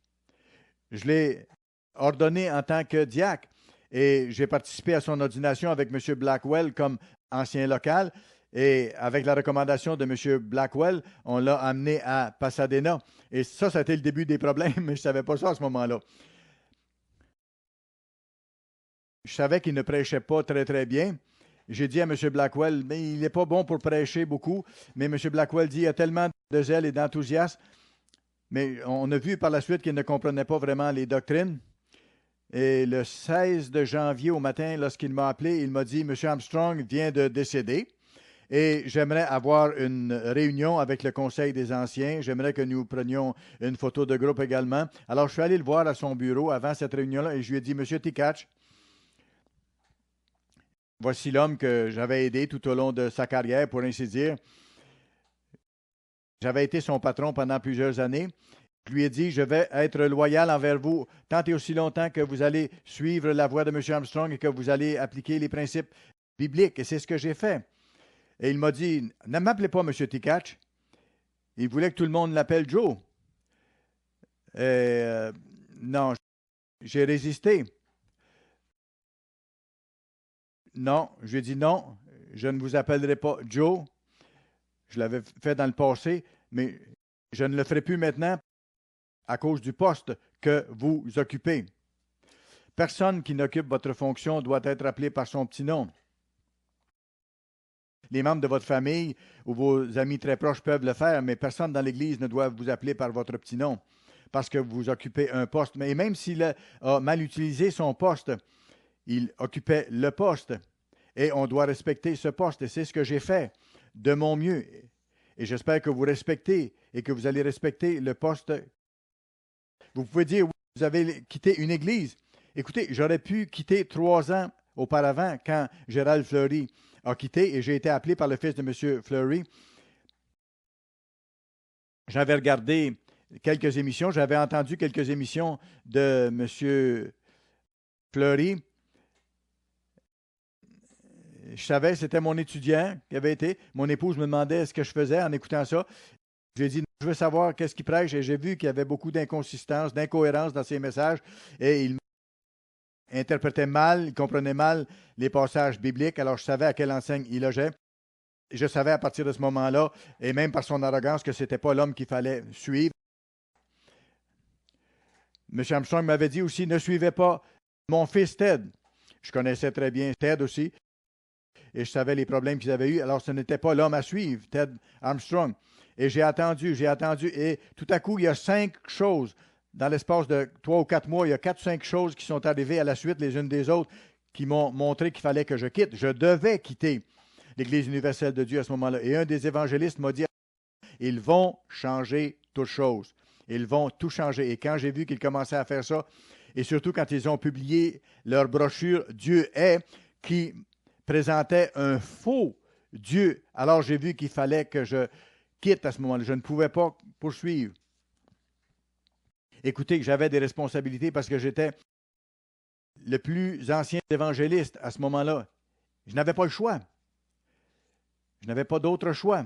Je l'ai ordonné en tant que diacre et j'ai participé à son ordination avec M. Blackwell comme ancien local. Et avec la recommandation de M. Blackwell, on l'a amené à Pasadena. Et ça a été le début des problèmes, mais je ne savais pas ça à ce moment-là. Je savais qu'il ne prêchait pas très, très bien. J'ai dit à M. Blackwell, mais il n'est pas bon pour prêcher beaucoup. Mais M. Blackwell dit, il y a tellement de zèle et d'enthousiasme. Mais on a vu par la suite qu'il ne comprenait pas vraiment les doctrines. Et le 16 de janvier au matin, lorsqu'il m'a appelé, il m'a dit, M. Armstrong vient de décéder. Et j'aimerais avoir une réunion avec le Conseil des Anciens. J'aimerais que nous prenions une photo de groupe également. Alors, je suis allé le voir à son bureau avant cette réunion-là et je lui ai dit, M. Ticatch, voici l'homme que j'avais aidé tout au long de sa carrière, pour ainsi dire. J'avais été son patron pendant plusieurs années Je lui ai dit, je vais être loyal envers vous tant et aussi longtemps que vous allez suivre la voie de M. Armstrong et que vous allez appliquer les principes bibliques. Et c'est ce que j'ai fait. Et il m'a dit, ne m'appelez pas M. Tikach. Il voulait que tout le monde l'appelle Joe. Et, non, j'ai résisté. Non, j'ai dit non, je ne vous appellerai pas Joe. Je l'avais fait dans le passé, mais je ne le ferai plus maintenant à cause du poste que vous occupez. Personne qui n'occupe votre fonction doit être appelé par son petit nom. Les membres de votre famille ou vos amis très proches peuvent le faire, mais personne dans l'Église ne doit vous appeler par votre petit nom parce que vous occupez un poste. Mais même s'il a mal utilisé son poste, il occupait le poste et on doit respecter ce poste. Et c'est ce que j'ai fait de mon mieux. Et j'espère que vous respectez et que vous allez respecter le poste. Vous pouvez dire, oui, vous avez quitté une église. Écoutez, j'aurais pu quitter 3 ans auparavant quand Gérald Fleury a quitté et j'ai été appelé par le fils de M. Fleury. J'avais regardé quelques émissions, j'avais entendu quelques émissions de M. Fleury. Je savais, c'était mon étudiant qui avait été. Mon épouse me demandait ce que je faisais en écoutant ça. J'ai dit, je veux savoir qu'est-ce qu'il prêche. Et j'ai vu qu'il y avait beaucoup d'inconsistances, d'incohérences dans ses messages. Et il interprétait mal, il comprenait mal les passages bibliques. Alors, je savais à quelle enseigne il logeait. Je savais à partir de ce moment-là, et même par son arrogance, que ce n'était pas l'homme qu'il fallait suivre. M. Armstrong m'avait dit aussi, ne suivez pas mon fils Ted. Je connaissais très bien Ted aussi. Et je savais les problèmes qu'ils avaient eus. Alors, ce n'était pas l'homme à suivre, Ted Armstrong. Et j'ai attendu, et tout à coup, il y a 5 choses. Dans l'espace de 3 ou 4 mois, il y a 4 ou 5 choses qui sont arrivées à la suite, les unes des autres, qui m'ont montré qu'il fallait que je quitte. Je devais quitter l'Église universelle de Dieu à ce moment-là. Et un des évangélistes m'a dit, ils vont changer toutes choses. Ils vont tout changer. Et quand j'ai vu qu'ils commençaient à faire ça, et surtout quand ils ont publié leur brochure « Dieu est », qui présentait un faux Dieu. Alors j'ai vu qu'il fallait que je quitte à ce moment-là. Je ne pouvais pas poursuivre. Écoutez, j'avais des responsabilités parce que j'étais le plus ancien évangéliste à ce moment-là. Je n'avais pas le choix. Je n'avais pas d'autre choix.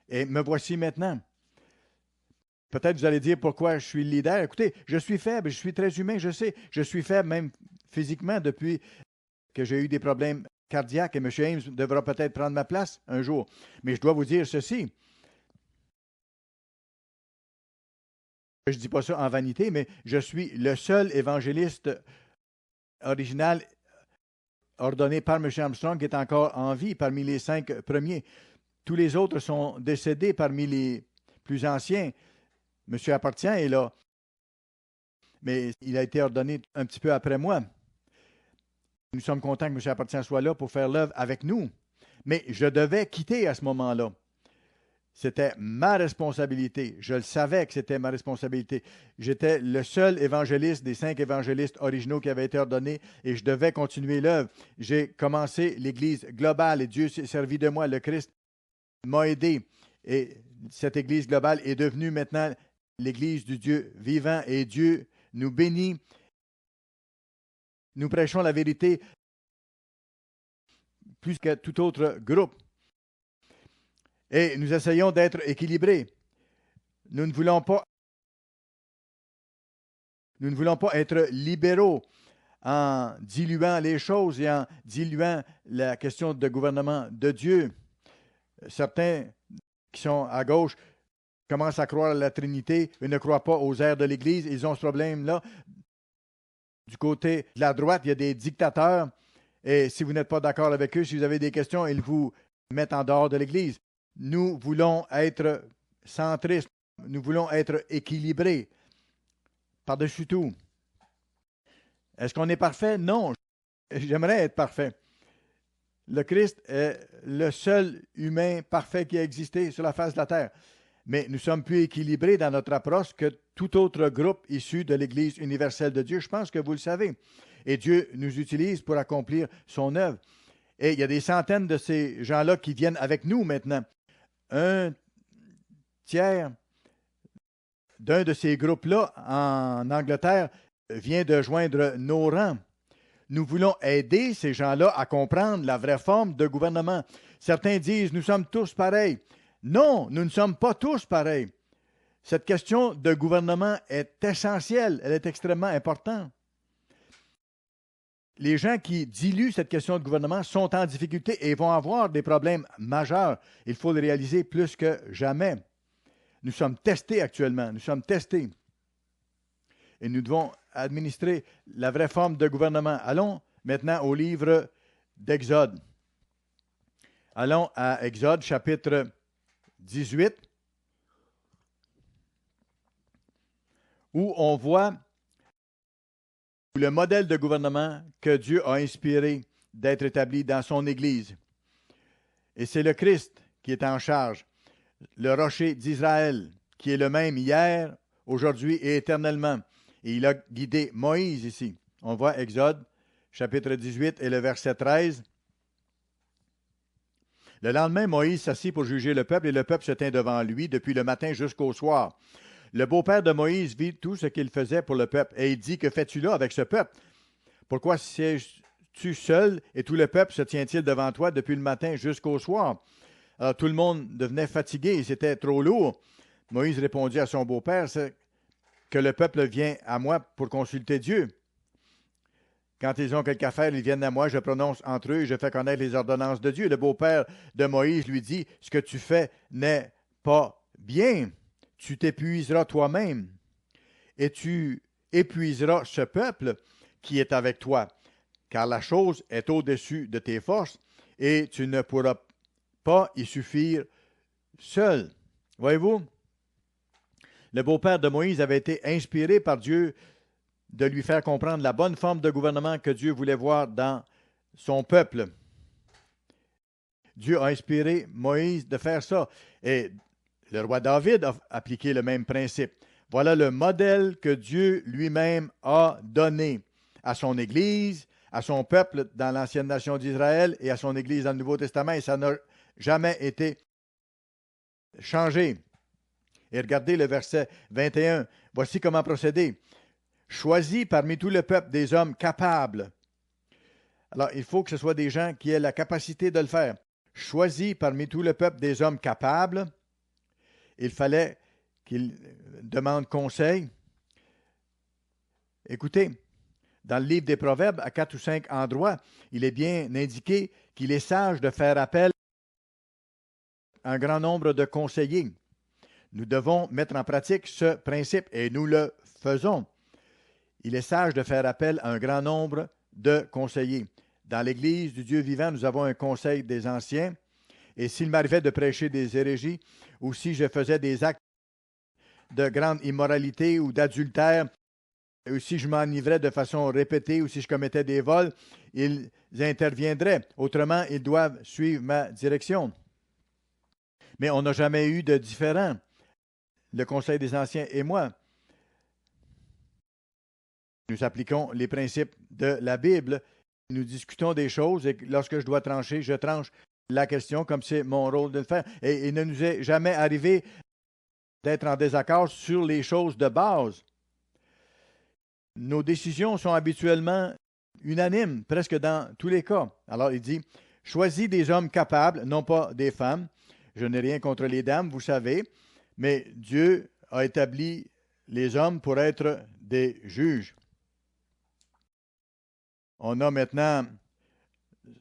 Et me voici maintenant. Peut-être vous allez dire pourquoi je suis le leader. Écoutez, je suis faible, je suis très humain, je sais. Je suis faible même physiquement depuis que j'ai eu des problèmes cardiaque et M. Ames devra peut-être prendre ma place un jour. Mais je dois vous dire ceci. Je ne dis pas ça en vanité, mais je suis le seul évangéliste original ordonné par M. Armstrong qui est encore en vie parmi les 5 premiers. Tous les autres sont décédés parmi les plus anciens. M. Appartient est là, mais il a été ordonné un petit peu après moi. Nous sommes contents que M. Appartient soit là pour faire l'œuvre avec nous. Mais je devais quitter à ce moment-là. C'était ma responsabilité. Je le savais que c'était ma responsabilité. J'étais le seul évangéliste des 5 évangélistes originaux qui avaient été ordonnés et je devais continuer l'œuvre. J'ai commencé l'Église globale et Dieu s'est servi de moi. Le Christ m'a aidé. Et cette Église globale est devenue maintenant l'Église du Dieu vivant et Dieu nous bénit. Nous prêchons la vérité plus que tout autre groupe. Et nous essayons d'être équilibrés. Nous ne voulons pas être libéraux en diluant les choses et en diluant la question de gouvernement de Dieu. Certains qui sont à gauche commencent à croire à la Trinité et ne croient pas aux airs de l'Église. Ils ont ce problème-là. Du côté de la droite, il y a des dictateurs. Et si vous n'êtes pas d'accord avec eux, si vous avez des questions, ils vous mettent en dehors de l'Église. Nous voulons être centristes. Nous voulons être équilibrés. Par-dessus tout. Est-ce qu'on est parfait? Non. J'aimerais être parfait. Le Christ est le seul humain parfait qui a existé sur la face de la terre. Mais nous sommes plus équilibrés dans notre approche que tout autre groupe issu de l'Église universelle de Dieu. Je pense que vous le savez. Et Dieu nous utilise pour accomplir son œuvre. Et il y a des centaines de ces gens-là qui viennent avec nous maintenant. Un tiers d'un de ces groupes-là en Angleterre vient de joindre nos rangs. Nous voulons aider ces gens-là à comprendre la vraie forme de gouvernement. Certains disent, nous sommes tous pareils. Non, nous ne sommes pas tous pareils. Cette question de gouvernement est essentielle, elle est extrêmement importante. Les gens qui diluent cette question de gouvernement sont en difficulté et vont avoir des problèmes majeurs. Il faut le réaliser plus que jamais. Nous sommes testés actuellement, nous sommes testés. Et nous devons administrer la vraie forme de gouvernement. Allons maintenant au livre d'Exode. Allons à Exode, chapitre 18, où on voit le modèle de gouvernement que Dieu a inspiré d'être établi dans son Église. Et c'est le Christ qui est en charge, le rocher d'Israël, qui est le même hier, aujourd'hui et éternellement. Et il a guidé Moïse ici. On voit Exode, chapitre 18 et le verset 13. Le lendemain, Moïse s'assit pour juger le peuple et le peuple se tint devant lui depuis le matin jusqu'au soir. Le beau-père de Moïse vit tout ce qu'il faisait pour le peuple et il dit, que fais-tu là avec ce peuple? Pourquoi sièges-tu seul et tout le peuple se tient-il devant toi depuis le matin jusqu'au soir? Alors tout le monde devenait fatigué et c'était trop lourd. Moïse répondit à son beau-père, que le peuple vient à moi pour consulter Dieu. Quand ils ont quelque affaire, ils viennent à moi, je prononce entre eux et je fais connaître les ordonnances de Dieu. Le beau-père de Moïse lui dit, ce que tu fais n'est pas bien. Tu t'épuiseras toi-même et tu épuiseras ce peuple qui est avec toi, car la chose est au-dessus de tes forces et tu ne pourras pas y suffire seul. Voyez-vous, le beau-père de Moïse avait été inspiré par Dieu de lui faire comprendre la bonne forme de gouvernement que Dieu voulait voir dans son peuple. Dieu a inspiré Moïse de faire ça. Et le roi David a appliqué le même principe. Voilà le modèle que Dieu lui-même a donné à son Église, à son peuple dans l'ancienne nation d'Israël et à son Église dans le Nouveau Testament. Et ça n'a jamais été changé. Et regardez le verset 21. Voici comment procéder. Choisis parmi tout le peuple des hommes capables. Alors, il faut que ce soit des gens qui aient la capacité de le faire. Choisis parmi tout le peuple des hommes capables. Il fallait qu'ils demandent conseil. Écoutez, dans le livre des Proverbes, à 4 ou 5 endroits, il est bien indiqué qu'il est sage de faire appel à un grand nombre de conseillers. Nous devons mettre en pratique ce principe et nous le faisons. Il est sage de faire appel à un grand nombre de conseillers. Dans l'Église du Dieu vivant, nous avons un conseil des anciens. Et s'il m'arrivait de prêcher des hérésies, ou si je faisais des actes de grande immoralité ou d'adultère, ou si je m'enivrais de façon répétée, ou si je commettais des vols, ils interviendraient. Autrement, ils doivent suivre ma direction. Mais on n'a jamais eu de différend, le conseil des anciens et moi. Nous appliquons les principes de la Bible. Nous discutons des choses et lorsque je dois trancher, je tranche la question comme c'est mon rôle de le faire. Et il ne nous est jamais arrivé d'être en désaccord sur les choses de base. Nos décisions sont habituellement unanimes, presque dans tous les cas. Alors il dit, choisis des hommes capables, non pas des femmes. Je n'ai rien contre les dames, vous savez, mais Dieu a établi les hommes pour être des juges. On a maintenant,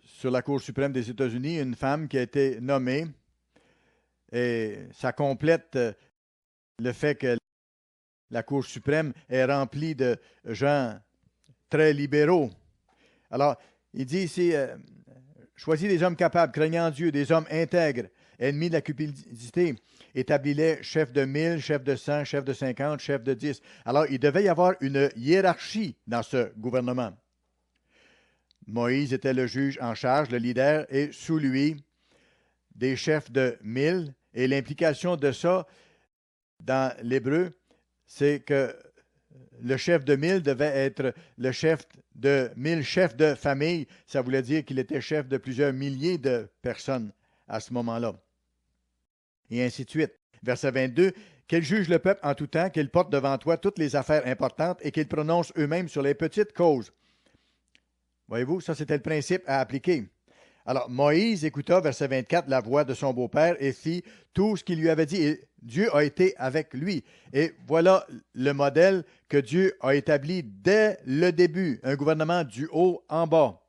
sur la Cour suprême des États-Unis, une femme qui a été nommée et ça complète le fait que la Cour suprême est remplie de gens très libéraux. Alors, il dit ici, choisis des hommes capables, craignant Dieu, des hommes intègres, ennemis de la cupidité, établis-les chefs de 1000, chefs de 100, chefs de 50, chefs de 10. Alors, il devait y avoir une hiérarchie dans ce gouvernement. Moïse était le juge en charge, le leader, et sous lui, des chefs de 1000. Et l'implication de ça, dans l'hébreu, c'est que le chef de 1000 devait être le chef de 1000 chefs de famille. Ça voulait dire qu'il était chef de plusieurs milliers de personnes à ce moment-là. Et ainsi de suite. Verset 22, qu'ils jugent le peuple en tout temps, qu'ils portent devant toi toutes les affaires importantes et qu'ils prononcent eux-mêmes sur les petites causes. Voyez-vous, ça c'était le principe à appliquer. Alors, Moïse écouta, verset 24, la voix de son beau-père et fit tout ce qu'il lui avait dit. Et Dieu a été avec lui. Et voilà le modèle que Dieu a établi dès le début. Un gouvernement du haut en bas.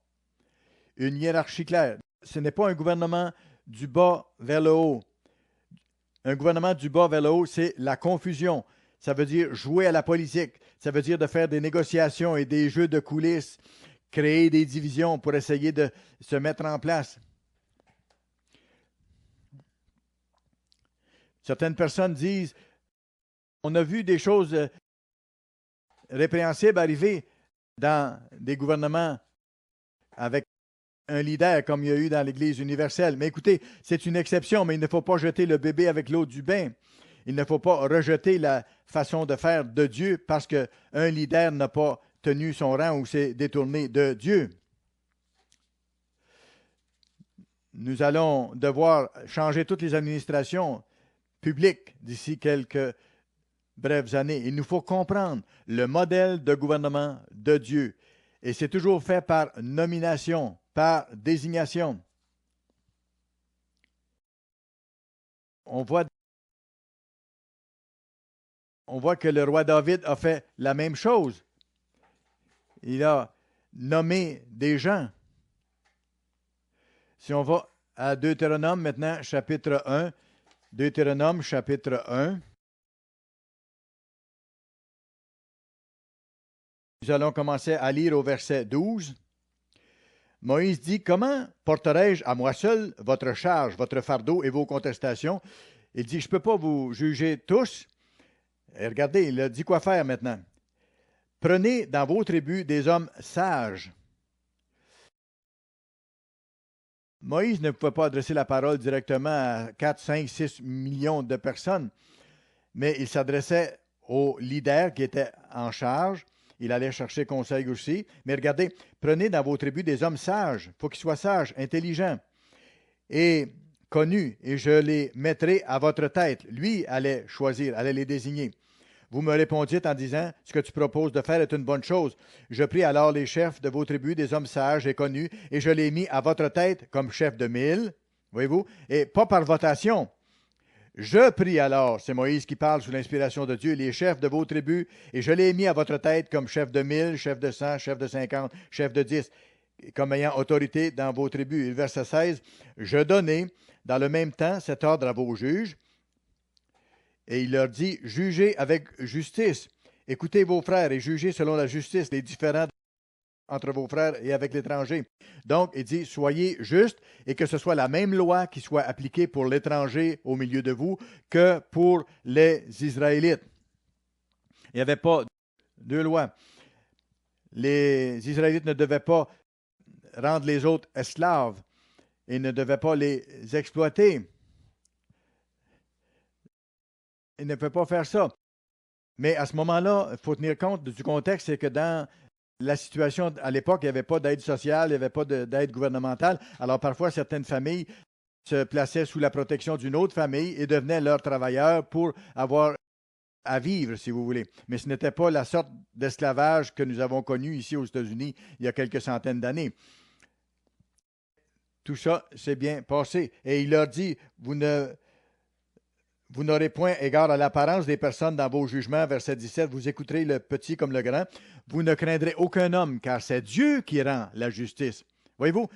Une hiérarchie claire. Ce n'est pas un gouvernement du bas vers le haut. Un gouvernement du bas vers le haut, c'est la confusion. Ça veut dire jouer à la politique. Ça veut dire de faire des négociations et des jeux de coulisses, créer des divisions pour essayer de se mettre en place. Certaines personnes disent, on a vu des choses répréhensibles arriver dans des gouvernements avec un leader comme il y a eu dans l'Église universelle. Mais écoutez, c'est une exception, mais il ne faut pas jeter le bébé avec l'eau du bain. Il ne faut pas rejeter la façon de faire de Dieu parce qu'un leader n'a pas tenu son rang ou s'est détourné de Dieu. Nous allons devoir changer toutes les administrations publiques d'ici quelques brèves années. Il nous faut comprendre le modèle de gouvernement de Dieu. Et c'est toujours fait par nomination, par désignation. On voit que le roi David a fait la même chose. Il a nommé des gens. Si on va à Deutéronome maintenant, chapitre 1, Deutéronome, chapitre 1, nous allons commencer à lire au verset 12. Moïse dit, « Comment porterai-je à moi seul votre charge, votre fardeau et vos contestations? » Il dit, « Je ne peux pas vous juger tous. » Et regardez, il a dit quoi faire maintenant. « Prenez dans vos tribus des hommes sages. » Moïse ne pouvait pas adresser la parole directement à 4, 5, 6 millions de personnes, mais il s'adressait aux leaders qui étaient en charge. Il allait chercher conseil aussi. Mais regardez, prenez dans vos tribus des hommes sages. Il faut qu'ils soient sages, intelligents et connus, et je les mettrai à votre tête. Lui allait choisir, allait les désigner. Vous me répondîtes en disant, ce que tu proposes de faire est une bonne chose. Je pris alors les chefs de vos tribus, des hommes sages et connus, et je les mis à votre tête comme chefs de 1000, voyez-vous, et pas par votation. Je pris alors, c'est Moïse qui parle sous l'inspiration de Dieu, les chefs de vos tribus, et je les ai mis à votre tête comme chefs de 1000, chefs de 100, chefs de 50, chefs de 10, comme ayant autorité dans vos tribus. Et verset 16, je donnai dans le même temps cet ordre à vos juges, et il leur dit, jugez avec justice, écoutez vos frères et jugez selon la justice les différends entre vos frères et avec l'étranger. Donc, il dit, soyez justes et que ce soit la même loi qui soit appliquée pour l'étranger au milieu de vous que pour les Israélites. Il n'y avait pas deux lois. Les Israélites ne devaient pas rendre les autres esclaves et ne devaient pas les exploiter. Ils ne pouvaient pas faire ça. Mais à ce moment-là, il faut tenir compte du contexte, c'est que dans la situation à l'époque, il n'y avait pas d'aide sociale, il n'y avait pas d'aide gouvernementale. Alors parfois, certaines familles se plaçaient sous la protection d'une autre famille et devenaient leurs travailleurs pour avoir à vivre, si vous voulez. Mais ce n'était pas la sorte d'esclavage que nous avons connu ici aux États-Unis il y a quelques centaines d'années. Tout ça s'est bien passé. Et il leur dit, vous n'aurez point égard à l'apparence des personnes dans vos jugements. Verset 17, vous écouterez le petit comme le grand. Vous ne craindrez aucun homme, car c'est Dieu qui rend la justice. Voyez-vous,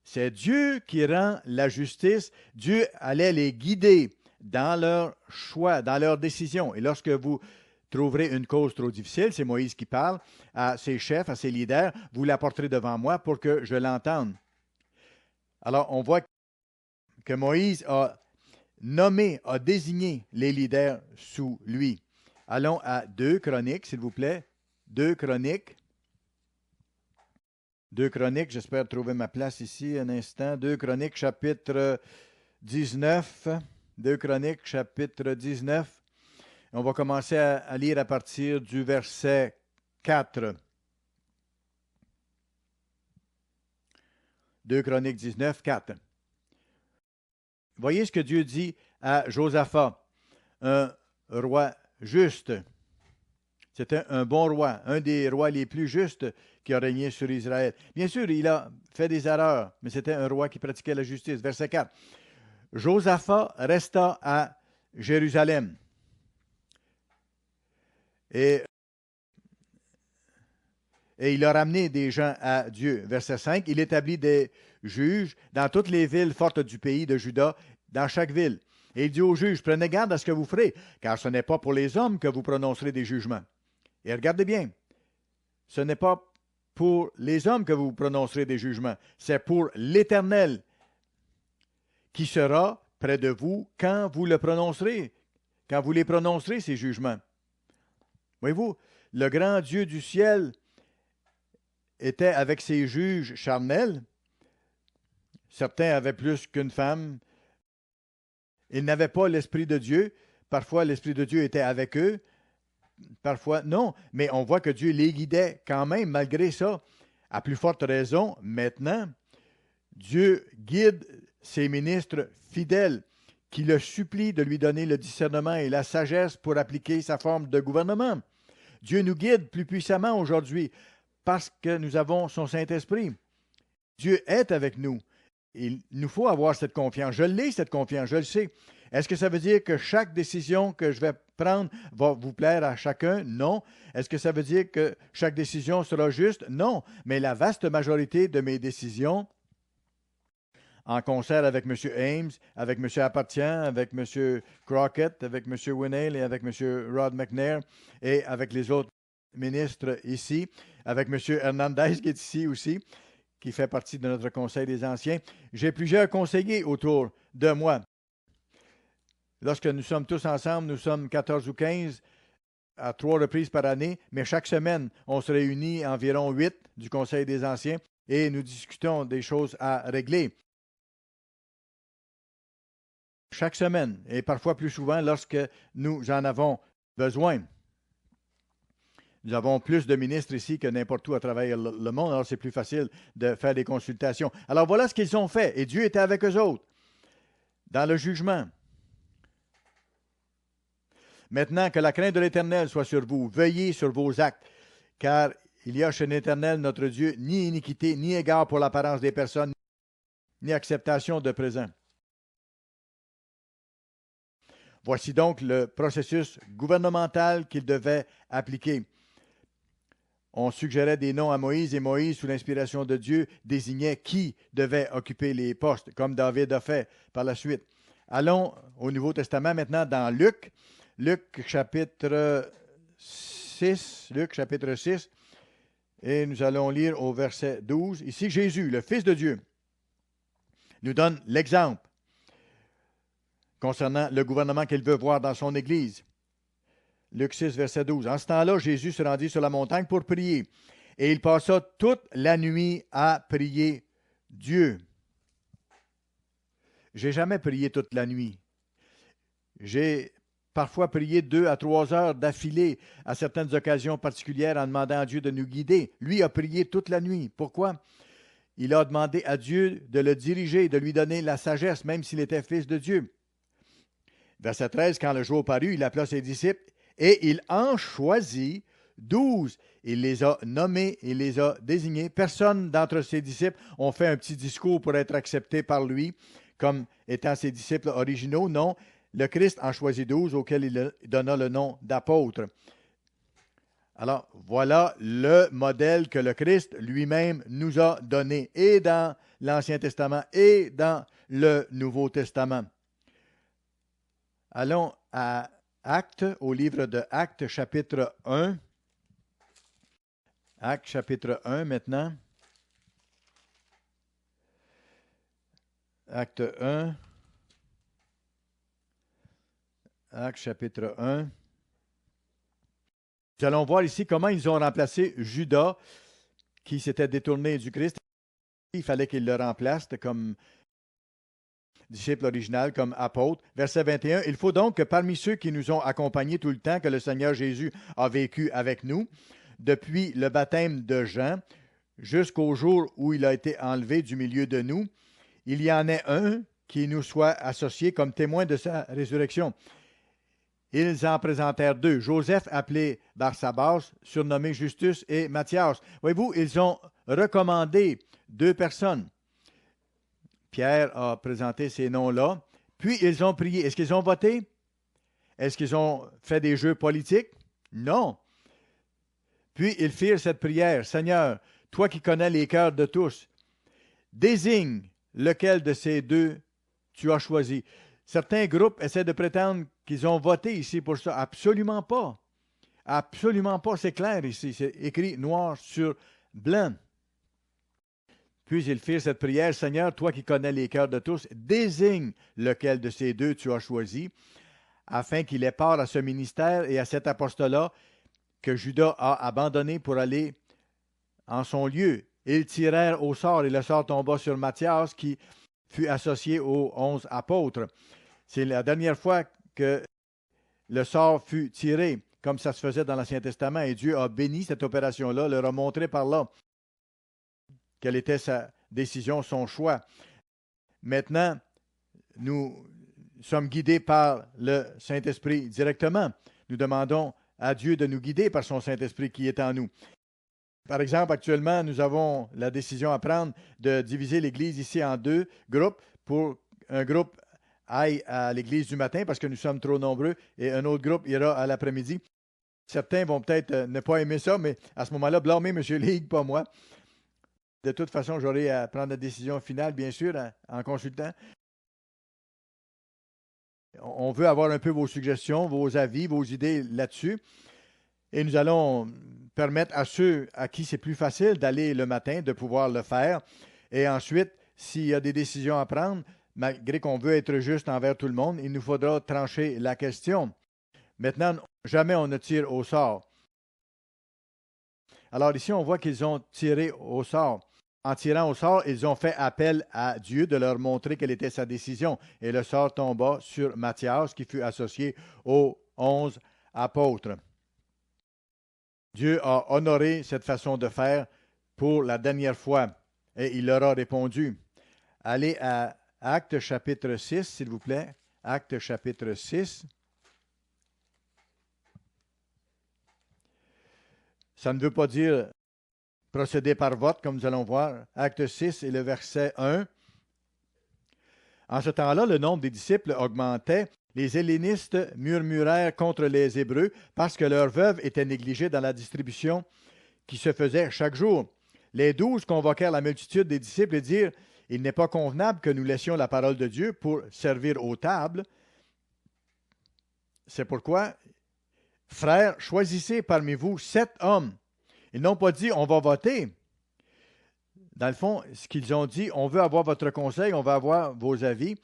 c'est Dieu qui rend la justice. Dieu allait les guider dans leur choix, dans leurs décisions. Et lorsque vous trouverez une cause trop difficile, c'est Moïse qui parle à ses chefs, à ses leaders, vous l'apporterez devant moi pour que je l'entende. Alors, on voit que Moïse a nommé, a désigné les leaders sous lui. Allons à 2 Chroniques, s'il vous plaît. 2 Chroniques. 2 Chroniques, j'espère trouver ma place ici un instant. 2 Chroniques, chapitre 19. 2 Chroniques, chapitre 19. On va commencer à lire à partir du verset 4. 2 Chroniques 19, 4. voyez ce que Dieu dit à Josaphat, un roi juste. C'était un bon roi, un des rois les plus justes qui a régné sur Israël. Bien sûr, il a fait des erreurs, mais c'était un roi qui pratiquait la justice. Verset 4. Josaphat resta à Jérusalem. Et il a ramené des gens à Dieu. Verset 5. Il établit des juges dans toutes les villes fortes du pays de Juda, dans chaque ville. Et il dit aux juges, prenez garde à ce que vous ferez, car ce n'est pas pour les hommes que vous prononcerez des jugements. Et regardez bien, ce n'est pas pour les hommes que vous prononcerez des jugements, c'est pour l'Éternel qui sera près de vous quand vous le prononcerez, quand vous les prononcerez, ces jugements. Voyez-vous, le grand Dieu du ciel était avec ses juges charnels. Certains avaient plus qu'une femme. Ils n'avaient pas l'Esprit de Dieu. Parfois, l'Esprit de Dieu était avec eux. Parfois, non. Mais on voit que Dieu les guidait quand même, malgré ça. À plus forte raison, maintenant, Dieu guide ses ministres fidèles qui le supplient de lui donner le discernement et la sagesse pour appliquer sa forme de gouvernement. Dieu nous guide plus puissamment aujourd'hui parce que nous avons son Saint-Esprit. Dieu est avec nous. Il nous faut avoir cette confiance. Je l'ai, cette confiance, je le sais. Est-ce que ça veut dire que chaque décision que je vais prendre va vous plaire à chacun? Non. Est-ce que ça veut dire que chaque décision sera juste? Non. Mais la vaste majorité de mes décisions, en concert avec M. Ames, avec M. Appartient, avec M. Crockett, avec M. Winnale et avec M. Rod McNair et avec les autres ministres ici, avec M. Hernandez qui est ici aussi, qui fait partie de notre Conseil des anciens. J'ai plusieurs conseillers autour de moi. Lorsque nous sommes tous ensemble, nous sommes 14 ou 15 à 3 reprises par année, mais chaque semaine, on se réunit environ 8 du Conseil des anciens et nous discutons des choses à régler. Chaque semaine, et parfois plus souvent lorsque nous en avons besoin. Nous avons plus de ministres ici que n'importe où à travers le monde, alors c'est plus facile de faire des consultations. Alors voilà ce qu'ils ont fait, et Dieu était avec eux autres dans le jugement. Maintenant que la crainte de l'Éternel soit sur vous, veillez sur vos actes, car il y a chez l'Éternel notre Dieu ni iniquité, ni égard pour l'apparence des personnes, ni acceptation de présent. Voici donc le processus gouvernemental qu'il devait appliquer. On suggérait des noms à Moïse et Moïse, sous l'inspiration de Dieu, désignait qui devait occuper les postes, comme David a fait par la suite. Allons au Nouveau Testament maintenant dans Luc. Luc chapitre 6, et nous allons lire au verset 12. Ici, Jésus, le Fils de Dieu, nous donne l'exemple concernant le gouvernement qu'il veut voir dans son Église. Luc 6, verset 12. En ce temps-là, Jésus se rendit sur la montagne pour prier, et il passa toute la nuit à prier Dieu. J'ai jamais prié toute la nuit. J'ai parfois prié 2 à 3 heures d'affilée à certaines occasions particulières en demandant à Dieu de nous guider. Lui a prié toute la nuit. Pourquoi? Il a demandé à Dieu de le diriger, de lui donner la sagesse, même s'il était fils de Dieu. Verset 13, quand le jour parut, il appela ses disciples et il en choisit 12. Il les a nommés, il les a désignés. Personne d'entre ses disciples ont fait un petit discours pour être accepté par lui comme étant ses disciples originaux. Non, le Christ en choisit 12 auxquels il donna le nom d'apôtres. Alors, voilà le modèle que le Christ lui-même nous a donné, et dans l'Ancien Testament et dans le Nouveau Testament. Allons à Actes, au livre de Actes, chapitre 1. Actes, chapitre 1, maintenant. Acte 1. Actes, chapitre 1. Nous allons voir ici comment ils ont remplacé Judas, qui s'était détourné du Christ. Il fallait qu'il le remplace comme disciple original, comme apôtre. Verset 21, il faut donc que parmi ceux qui nous ont accompagnés tout le temps que le Seigneur Jésus a vécu avec nous, depuis le baptême de Jean jusqu'au jour où il a été enlevé du milieu de nous, il y en ait un qui nous soit associé comme témoin de sa résurrection. Ils en présentèrent deux, Joseph appelé Barsabas, surnommé Justus, et Matthias. Voyez-vous, ils ont recommandé deux personnes. Pierre a présenté ces noms-là. Puis ils ont prié. Est-ce qu'ils ont voté? Est-ce qu'ils ont fait des jeux politiques? Non. Puis ils firent cette prière. Seigneur, toi qui connais les cœurs de tous, désigne lequel de ces deux tu as choisi. Certains groupes essaient de prétendre qu'ils ont voté ici pour ça. Absolument pas. Absolument pas. C'est clair ici. C'est écrit noir sur blanc. Puis ils firent cette prière. Seigneur, toi qui connais les cœurs de tous, désigne lequel de ces deux tu as choisi, afin qu'il ait part à ce ministère et à cet apostolat que Judas a abandonné pour aller en son lieu. Ils tirèrent au sort et le sort tomba sur Matthias qui fut associé aux 11 apôtres. C'est la dernière fois que le sort fut tiré, comme ça se faisait dans l'Ancien Testament, et Dieu a béni cette opération-là, leur a montré par là quelle était sa décision, son choix. Maintenant, nous sommes guidés par le Saint-Esprit directement. Nous demandons à Dieu de nous guider par son Saint-Esprit qui est en nous. Par exemple, actuellement, nous avons la décision à prendre de diviser l'Église ici en deux groupes pour un groupe aille à l'Église du matin parce que nous sommes trop nombreux et un autre groupe ira à l'après-midi. Certains vont peut-être ne pas aimer ça, mais à ce moment-là, blâmez M. League, pas moi. De toute façon, j'aurai à prendre la décision finale, bien sûr, en consultant. On veut avoir un peu vos suggestions, vos avis, vos idées là-dessus. Et nous allons permettre à ceux à qui c'est plus facile d'aller le matin, de pouvoir le faire. Et ensuite, s'il y a des décisions à prendre, malgré qu'on veut être juste envers tout le monde, il nous faudra trancher la question. Maintenant, jamais on ne tire au sort. Alors ici, on voit qu'ils ont tiré au sort. En tirant au sort, ils ont fait appel à Dieu de leur montrer quelle était sa décision. Et le sort tomba sur Matthias, qui fut associé aux 11 apôtres. Dieu a honoré cette façon de faire pour la dernière fois et il leur a répondu. Allez à Actes chapitre 6, s'il vous plaît. Actes chapitre 6. Ça ne veut pas dire procéder par vote, comme nous allons voir. Acte 6 et le verset 1. En ce temps-là, le nombre des disciples augmentait. Les hellénistes murmurèrent contre les Hébreux parce que leurs veuves étaient négligées dans la distribution qui se faisait chaque jour. Les 12 convoquèrent la multitude des disciples et dirent, « Il n'est pas convenable que nous laissions la parole de Dieu pour servir aux tables. C'est pourquoi, frères, choisissez parmi vous 7 hommes. » Ils n'ont pas dit, « On va voter. » Dans le fond, ce qu'ils ont dit, « On veut avoir votre conseil, on veut avoir vos avis. »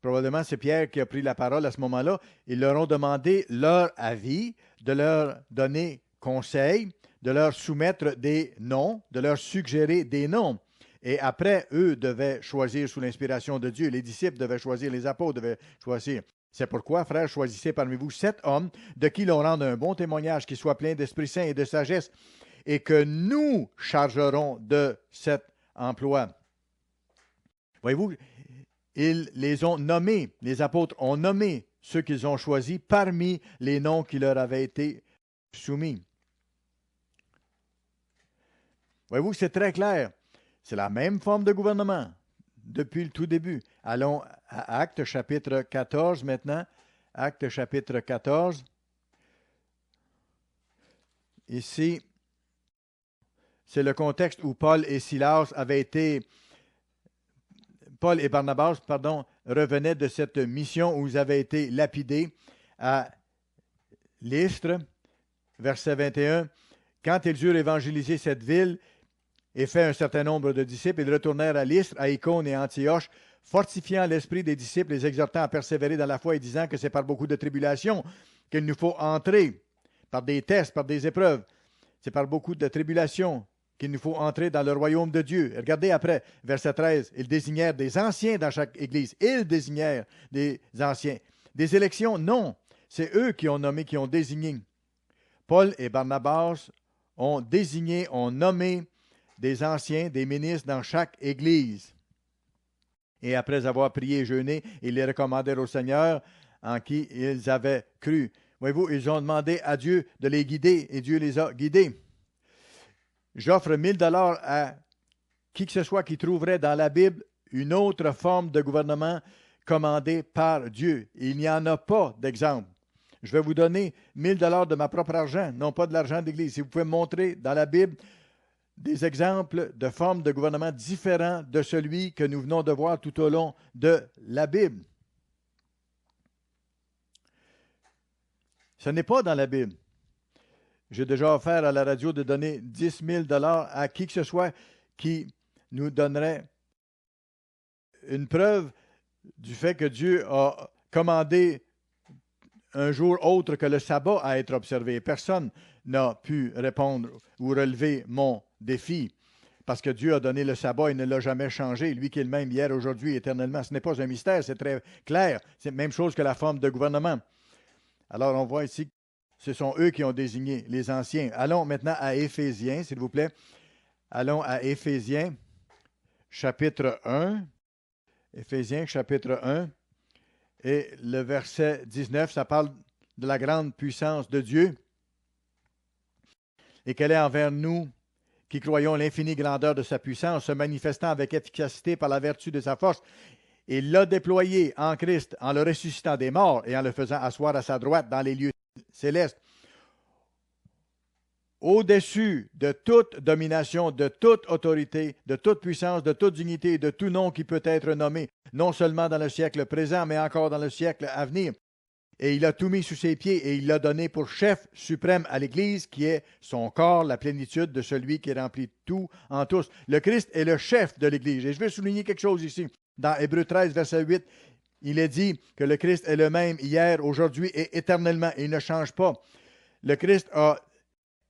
Probablement, c'est Pierre qui a pris la parole à ce moment-là. Ils leur ont demandé leur avis, de leur donner conseil, de leur soumettre des noms, de leur suggérer des noms. Et après, eux devaient choisir sous l'inspiration de Dieu. Les disciples devaient choisir, les apôtres devaient choisir. C'est pourquoi, frères, choisissez parmi vous 7 hommes de qui l'on rende un bon témoignage, qui soit plein d'Esprit Saint et de sagesse, et que nous chargerons de cet emploi. Voyez-vous, ils les ont nommés, les apôtres ont nommé ceux qu'ils ont choisis parmi les noms qui leur avaient été soumis. Voyez-vous, c'est très clair. C'est la même forme de gouvernement depuis le tout début. Allons à Actes chapitre 14 maintenant. Actes chapitre 14. Ici, c'est le contexte où Paul et Barnabas, revenaient de cette mission où ils avaient été lapidés à Lystre, verset 21. Quand ils eurent évangélisé cette ville et fait un certain nombre de disciples, ils retournèrent à Lystre, à Icône et à Antioche, fortifiant l'esprit des disciples, les exhortant à persévérer dans la foi et disant que c'est par beaucoup de tribulations qu'il nous faut entrer, par des tests, par des épreuves. C'est par beaucoup de tribulations qu'il nous faut entrer dans le royaume de Dieu. Et regardez après, verset 13, ils désignèrent des anciens dans chaque église. Ils désignèrent des anciens. Des élections, non. C'est eux qui ont nommé, qui ont désigné. Paul et Barnabas ont désigné, ont nommé des anciens, des ministres dans chaque église. Et après avoir prié et jeûné, ils les recommandèrent au Seigneur en qui ils avaient cru. Voyez-vous, ils ont demandé à Dieu de les guider et Dieu les a guidés. J'offre 1000 $ à qui que ce soit qui trouverait dans la Bible une autre forme de gouvernement commandée par Dieu. Il n'y en a pas d'exemple. Je vais vous donner 1000 $ de ma propre argent, non pas de l'argent de l'Église. Si vous pouvez me montrer dans la Bible des exemples de formes de gouvernement différents de celui que nous venons de voir tout au long de la Bible. Ce n'est pas dans la Bible. J'ai déjà offert à la radio de donner 10 000 $ à qui que ce soit qui nous donnerait une preuve du fait que Dieu a commandé un jour autre que le sabbat à être observé. Personne n'a pu répondre ou relever mon défi parce que Dieu a donné le sabbat et ne l'a jamais changé. Lui qui est le même hier, aujourd'hui, éternellement. Ce n'est pas un mystère, c'est très clair. C'est la même chose que la forme de gouvernement. Alors, on voit ici, ce sont eux qui ont désigné les anciens. Allons maintenant à Éphésiens, s'il vous plaît. Allons à Éphésiens, chapitre 1. Éphésiens, chapitre 1. Et le verset 19, ça parle de la grande puissance de Dieu et qu'elle est envers nous qui croyons l'infinie grandeur de sa puissance, se manifestant avec efficacité par la vertu de sa force. Il l'a déployé en Christ en le ressuscitant des morts et en le faisant asseoir à sa droite dans les lieux célestes, au-dessus de toute domination, de toute autorité, de toute puissance, de toute dignité et de tout nom qui peut être nommé, non seulement dans le siècle présent, mais encore dans le siècle à venir. Et il a tout mis sous ses pieds et il l'a donné pour chef suprême à l'Église, qui est son corps, la plénitude de celui qui remplit tout en tous. Le Christ est le chef de l'Église. Et je veux souligner quelque chose ici. Dans Hébreux 13, verset 8, il est dit que le Christ est le même hier, aujourd'hui et éternellement. Et il ne change pas. Le Christ a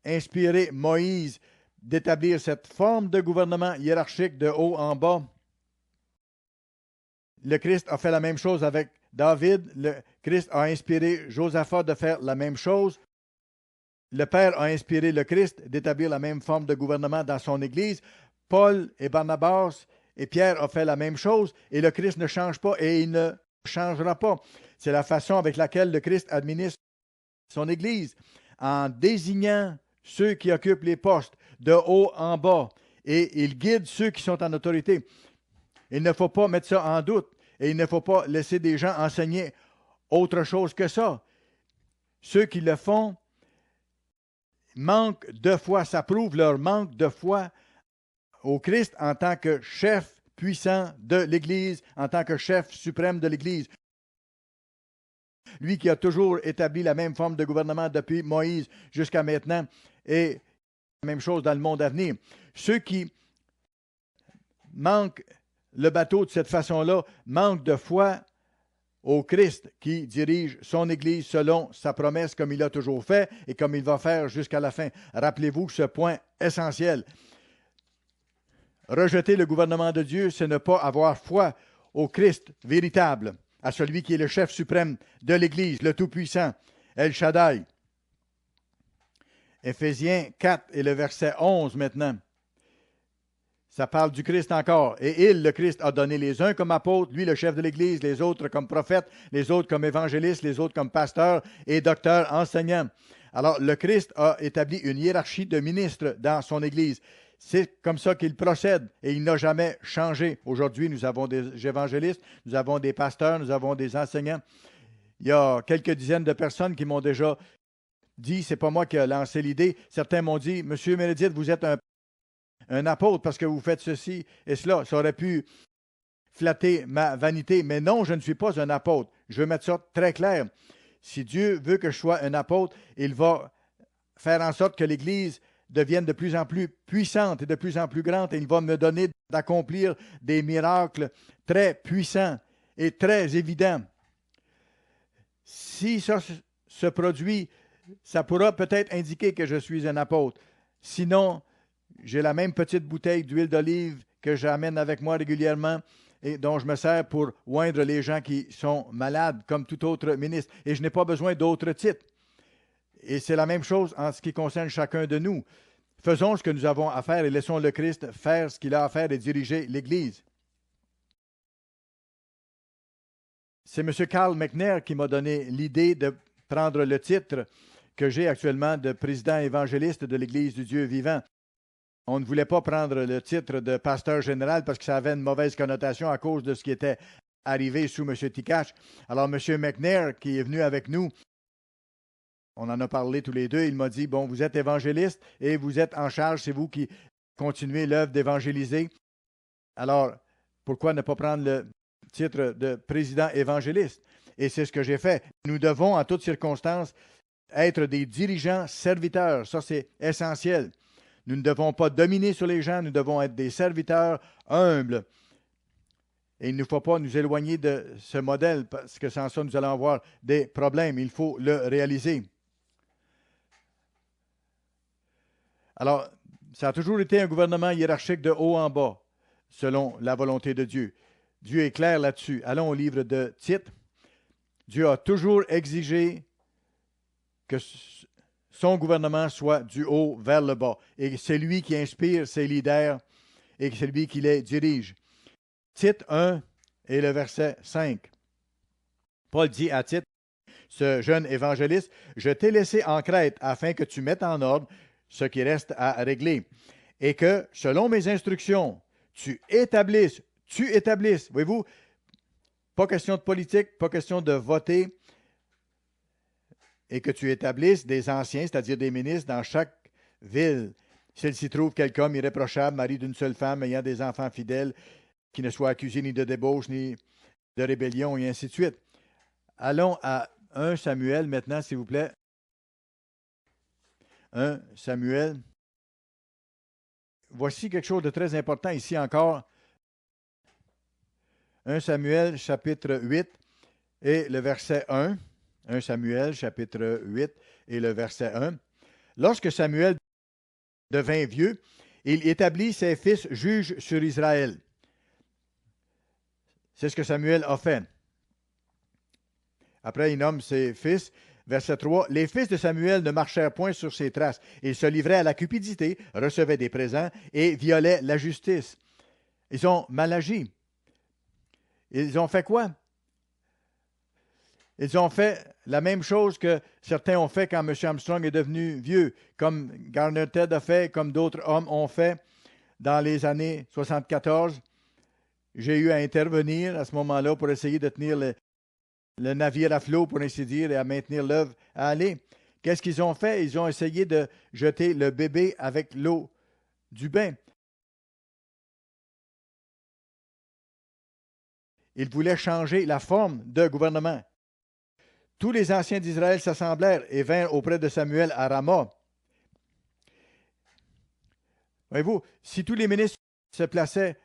inspiré Moïse d'établir cette forme de gouvernement hiérarchique de haut en bas. Le Christ a fait la même chose avec David. Le Christ a inspiré Josaphat de faire la même chose. Le Père a inspiré le Christ d'établir la même forme de gouvernement dans son Église. Paul et Barnabas et Pierre ont fait la même chose et le Christ ne change pas et il ne changera pas. C'est la façon avec laquelle le Christ administre son Église, en désignant ceux qui occupent les postes de haut en bas et il guide ceux qui sont en autorité. Il ne faut pas mettre ça en doute et il ne faut pas laisser des gens enseigner autre chose que ça. Ceux qui le font manquent de foi, ça prouve leur manque de foi au Christ en tant que chef puissant de l'Église, en tant que chef suprême de l'Église. Lui qui a toujours établi la même forme de gouvernement depuis Moïse jusqu'à maintenant et la même chose dans le monde à venir. Ceux qui manquent le bateau de cette façon-là manquent de foi au Christ qui dirige son Église selon sa promesse comme il a toujours fait et comme il va faire jusqu'à la fin. Rappelez-vous ce point essentiel. Rejeter le gouvernement de Dieu, c'est ne pas avoir foi au Christ véritable, à celui qui est le chef suprême de l'Église, le Tout-Puissant, El Shaddai. Éphésiens 4 et le verset 11 maintenant. Ça parle du Christ encore. Et il, le Christ, a donné les uns comme apôtres, lui le chef de l'Église, les autres comme prophètes, les autres comme évangélistes, les autres comme pasteurs et docteurs, enseignants. Alors, le Christ a établi une hiérarchie de ministres dans son Église. C'est comme ça qu'il procède et il n'a jamais changé. Aujourd'hui, nous avons des évangélistes, nous avons des pasteurs, nous avons des enseignants. Il y a quelques dizaines de personnes qui m'ont déjà dit, c'est pas moi qui ai lancé l'idée. Certains m'ont dit, Monsieur Meredith, vous êtes un apôtre parce que vous faites ceci et cela. Ça aurait pu flatter ma vanité, mais non, je ne suis pas un apôtre. Je veux mettre ça très clair. Si Dieu veut que je sois un apôtre, il va faire en sorte que l'Église devienne de plus en plus puissante et de plus en plus grande et il va me donner d'accomplir des miracles très puissants et très évidents. Si ça se produit, ça pourra peut-être indiquer que je suis un apôtre. Sinon, j'ai la même petite bouteille d'huile d'olive que j'amène avec moi régulièrement et dont je me sers pour oindre les gens qui sont malades, comme tout autre ministre. Et je n'ai pas besoin d'autres titres. Et c'est la même chose en ce qui concerne chacun de nous. Faisons ce que nous avons à faire et laissons le Christ faire ce qu'il a à faire et diriger l'Église. C'est M. Carl McNair qui m'a donné l'idée de prendre le titre que j'ai actuellement de président évangéliste de l'Église du Dieu vivant. On ne voulait pas prendre le titre de pasteur général parce que ça avait une mauvaise connotation à cause de ce qui était arrivé sous M. Tikash. Alors, M. McNair, qui est venu avec nous, on en a parlé tous les deux, il m'a dit, bon, vous êtes évangéliste et vous êtes en charge, c'est vous qui continuez l'œuvre d'évangéliser. Alors, pourquoi ne pas prendre le titre de président évangéliste? Et c'est ce que j'ai fait. Nous devons, en toutes circonstances, être des dirigeants serviteurs. Ça, c'est essentiel. Nous ne devons pas dominer sur les gens, nous devons être des serviteurs humbles. Et il ne faut pas nous éloigner de ce modèle parce que sans ça, nous allons avoir des problèmes. Il faut le réaliser. Alors, ça a toujours été un gouvernement hiérarchique de haut en bas, selon la volonté de Dieu. Dieu est clair là-dessus. Allons au livre de Tite. Dieu a toujours exigé que son gouvernement soit du haut vers le bas. Et c'est lui qui inspire ses leaders et c'est lui qui les dirige. Tite 1 et le verset 5. Paul dit à Tite, ce jeune évangéliste, « Je t'ai laissé en Crète afin que tu mettes en ordre ce qui reste à régler et que, selon mes instructions, tu établisses, voyez-vous, pas question de politique, pas question de voter, et que tu établisses des anciens, c'est-à-dire des ministres, dans chaque ville. S'il s'y trouve quelque homme irréprochable, mari d'une seule femme, ayant des enfants fidèles, qui ne soit accusé ni de débauche, ni de rébellion, et ainsi de suite. » Allons à 1 Samuel maintenant, s'il vous plaît. 1 Samuel. Voici quelque chose de très important ici encore. 1 Samuel, chapitre 8, et le verset 1. 1 Samuel, chapitre 8, et le verset 1. Lorsque Samuel devint vieux, il établit ses fils juges sur Israël. C'est ce que Samuel a fait. Après, il nomme ses fils. Verset 3. Les fils de Samuel ne marchèrent point sur ses traces. Ils se livraient à la cupidité, recevaient des présents et violaient la justice. Ils ont mal agi. Ils ont fait quoi? Ils ont fait la même chose que certains ont fait quand M. Armstrong est devenu vieux, comme Garner Ted a fait, comme d'autres hommes ont fait dans les années 74. J'ai eu à intervenir à ce moment-là pour essayer de tenir le navire à flot, pour ainsi dire, et à maintenir l'œuvre à aller. Qu'est-ce qu'ils ont fait? Ils ont essayé de jeter le bébé avec l'eau du bain. Ils voulaient changer la forme de gouvernement. Tous les anciens d'Israël s'assemblèrent et vinrent auprès de Samuel à Rama. Voyez-vous, si tous les ministres se plaçaient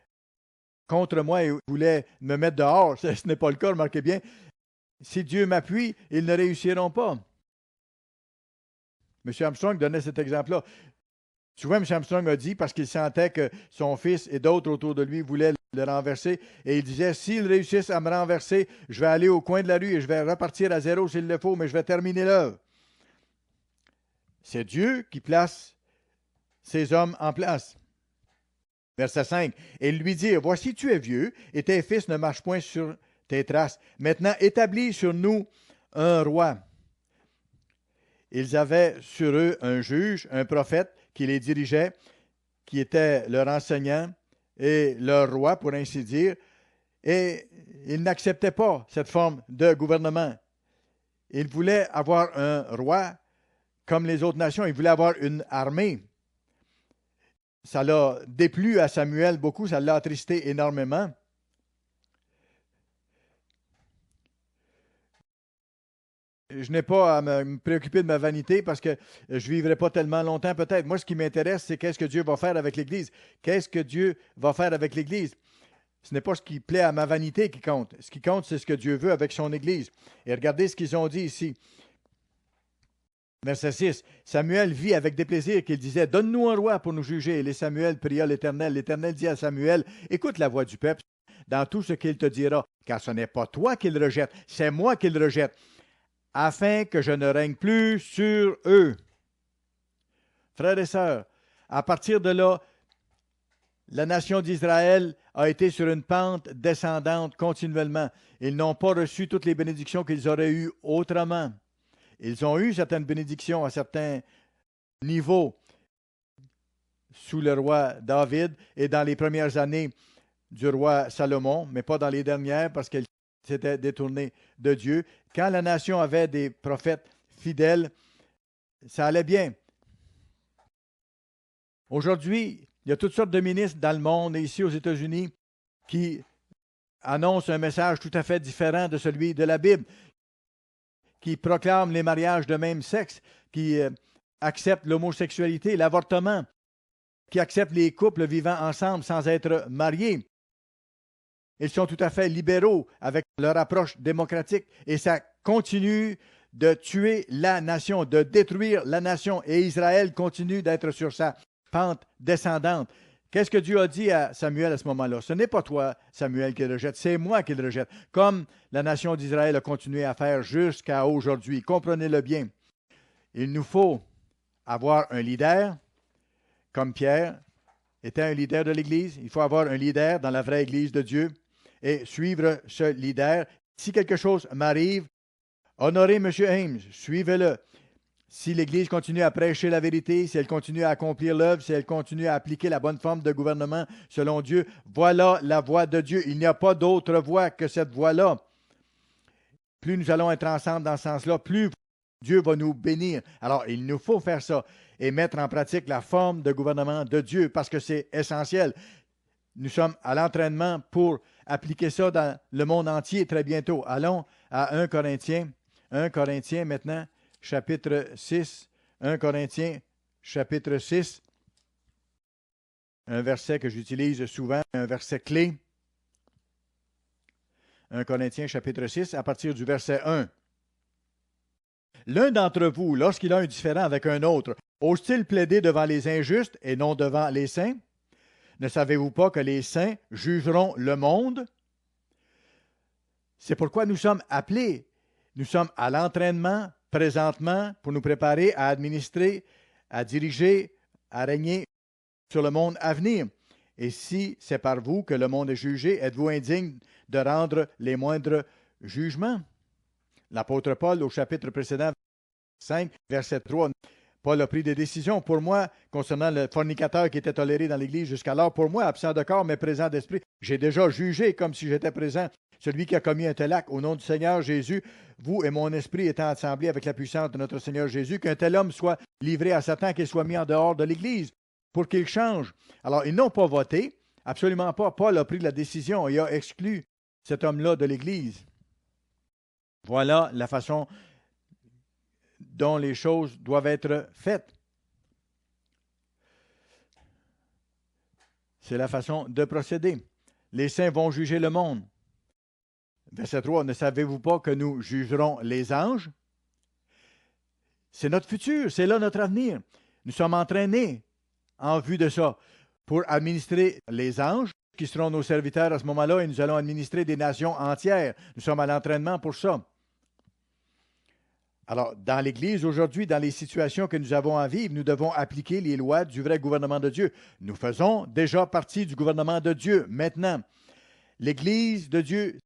contre moi et voulaient me mettre dehors, ce n'est pas le cas, remarquez bien. Si Dieu m'appuie, ils ne réussiront pas. M. Armstrong donnait cet exemple-là. Tu vois, M. Armstrong a dit, parce qu'il sentait que son fils et d'autres autour de lui voulaient le renverser, et il disait, s'ils réussissent à me renverser, je vais aller au coin de la rue et je vais repartir à zéro s'il le faut, mais je vais terminer l'œuvre. C'est Dieu qui place ces hommes en place. Verset 5. Et ils lui dirent, voici, tu es vieux, et tes fils ne marchent point sur tes traces. Maintenant, établis sur nous un roi. Ils avaient sur eux un juge, un prophète qui les dirigeait, qui était leur enseignant et leur roi, pour ainsi dire, et ils n'acceptaient pas cette forme de gouvernement. Ils voulaient avoir un roi comme les autres nations, ils voulaient avoir une armée. Ça l'a déplu à Samuel beaucoup, ça l'a attristé énormément. Je n'ai pas à me préoccuper de ma vanité parce que je ne vivrai pas tellement longtemps peut-être. Moi, ce qui m'intéresse, c'est qu'est-ce que Dieu va faire avec l'Église. Qu'est-ce que Dieu va faire avec l'Église? Ce n'est pas ce qui plaît à ma vanité qui compte. Ce qui compte, c'est ce que Dieu veut avec son Église. Et regardez ce qu'ils ont dit ici. Verset 6. Samuel vit avec déplaisir qu'il disait, « Donne-nous un roi pour nous juger. » Et Samuel pria l'Éternel. L'Éternel dit à Samuel, « Écoute la voix du peuple dans tout ce qu'il te dira, car ce n'est pas toi qu'il rejette, c'est moi qu'il rejette, afin que je ne règne plus sur eux. » Frères et sœurs, à partir de là, la nation d'Israël a été sur une pente descendante continuellement. Ils n'ont pas reçu toutes les bénédictions qu'ils auraient eues autrement. Ils ont eu certaines bénédictions à certains niveaux sous le roi David et dans les premières années du roi Salomon, mais pas dans les dernières parce qu'elle s'était détournée de Dieu. Quand la nation avait des prophètes fidèles, ça allait bien. Aujourd'hui, il y a toutes sortes de ministres dans le monde et ici aux États-Unis qui annoncent un message tout à fait différent de celui de la Bible, qui proclament les mariages de même sexe, qui acceptent l'homosexualité, l'avortement, qui acceptent les couples vivant ensemble sans être mariés. Ils sont tout à fait libéraux avec leur approche démocratique et ça continue de tuer la nation, de détruire la nation. Et Israël continue d'être sur sa pente descendante. Qu'est-ce que Dieu a dit à Samuel à ce moment-là? Ce n'est pas toi, Samuel, qui le rejette, c'est moi qui le rejette. Comme la nation d'Israël a continué à faire jusqu'à aujourd'hui. Comprenez-le bien. Il nous faut avoir un leader, comme Pierre était un leader de l'Église. Il faut avoir un leader dans la vraie Église de Dieu et suivre ce leader. Si quelque chose m'arrive, honorez M. Ames, suivez-le. Si l'Église continue à prêcher la vérité, si elle continue à accomplir l'œuvre, si elle continue à appliquer la bonne forme de gouvernement selon Dieu, voilà la voie de Dieu. Il n'y a pas d'autre voie que cette voie-là. Plus nous allons être ensemble dans ce sens-là, plus Dieu va nous bénir. Alors, il nous faut faire ça et mettre en pratique la forme de gouvernement de Dieu parce que c'est essentiel. Nous sommes à l'entraînement pour appliquer ça dans le monde entier très bientôt. Allons à 1 Corinthiens. 1 Corinthiens maintenant, chapitre 6. 1 Corinthiens, chapitre 6. Un verset que j'utilise souvent, un verset clé. 1 Corinthiens, chapitre 6, à partir du verset 1. L'un d'entre vous, lorsqu'il a un différend avec un autre, ose-t-il plaider devant les injustes et non devant les saints? Ne savez-vous pas que les saints jugeront le monde? C'est pourquoi nous sommes appelés. Nous sommes à l'entraînement présentement pour nous préparer à administrer, à diriger, à régner sur le monde à venir. Et si c'est par vous que le monde est jugé, êtes-vous indigne de rendre les moindres jugements? L'apôtre Paul, au chapitre précédent, 5, verset 3, Paul a pris des décisions pour moi concernant le fornicateur qui était toléré dans l'Église jusqu'alors. Pour moi, absent de corps, mais présent d'esprit, j'ai déjà jugé comme si j'étais présent celui qui a commis un tel acte au nom du Seigneur Jésus, vous et mon esprit étant assemblés avec la puissance de notre Seigneur Jésus, qu'un tel homme soit livré à Satan, qu'il soit mis en dehors de l'Église pour qu'il change. Alors, ils n'ont pas voté, absolument pas. Paul a pris la décision et a exclu cet homme-là de l'Église. Voilà la façon dont les choses doivent être faites. C'est la façon de procéder. Les saints vont juger le monde. Verset 3, ne savez-vous pas que nous jugerons les anges? C'est notre futur, c'est là notre avenir. Nous sommes entraînés en vue de ça pour administrer les anges qui seront nos serviteurs à ce moment-là et nous allons administrer des nations entières. Nous sommes à l'entraînement pour ça. Alors, dans l'Église aujourd'hui, dans les situations que nous avons à vivre, nous devons appliquer les lois du vrai gouvernement de Dieu. Nous faisons déjà partie du gouvernement de Dieu. Maintenant, l'Église de Dieu,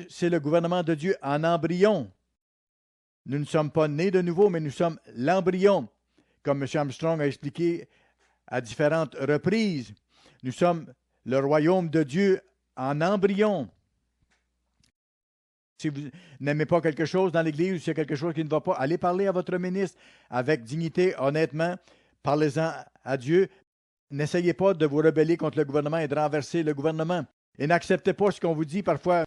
c'est le gouvernement de Dieu en embryon. Nous ne sommes pas nés de nouveau, mais nous sommes l'embryon, comme M. Armstrong a expliqué à différentes reprises. Nous sommes le royaume de Dieu en embryon. Si vous n'aimez pas quelque chose dans l'Église ou s'il y a quelque chose qui ne va pas, allez parler à votre ministre avec dignité, honnêtement. Parlez-en à Dieu. N'essayez pas de vous rebeller contre le gouvernement et de renverser le gouvernement. Et n'acceptez pas ce qu'on vous dit parfois.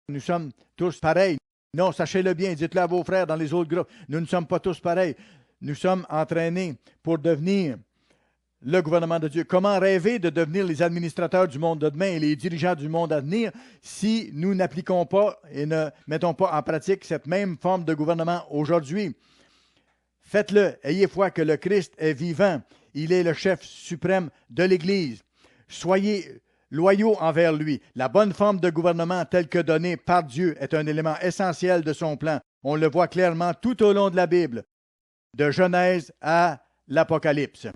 Nous sommes tous pareils. Non, sachez-le bien, dites-le à vos frères dans les autres groupes. Nous ne sommes pas tous pareils. Nous sommes entraînés pour devenir le gouvernement de Dieu. Comment rêver de devenir les administrateurs du monde de demain et les dirigeants du monde à venir si nous n'appliquons pas et ne mettons pas en pratique cette même forme de gouvernement aujourd'hui? Faites-le. Ayez foi que le Christ est vivant. Il est le chef suprême de l'Église. Soyez loyaux envers lui. La bonne forme de gouvernement telle que donnée par Dieu est un élément essentiel de son plan. On le voit clairement tout au long de la Bible, de Genèse à l'Apocalypse.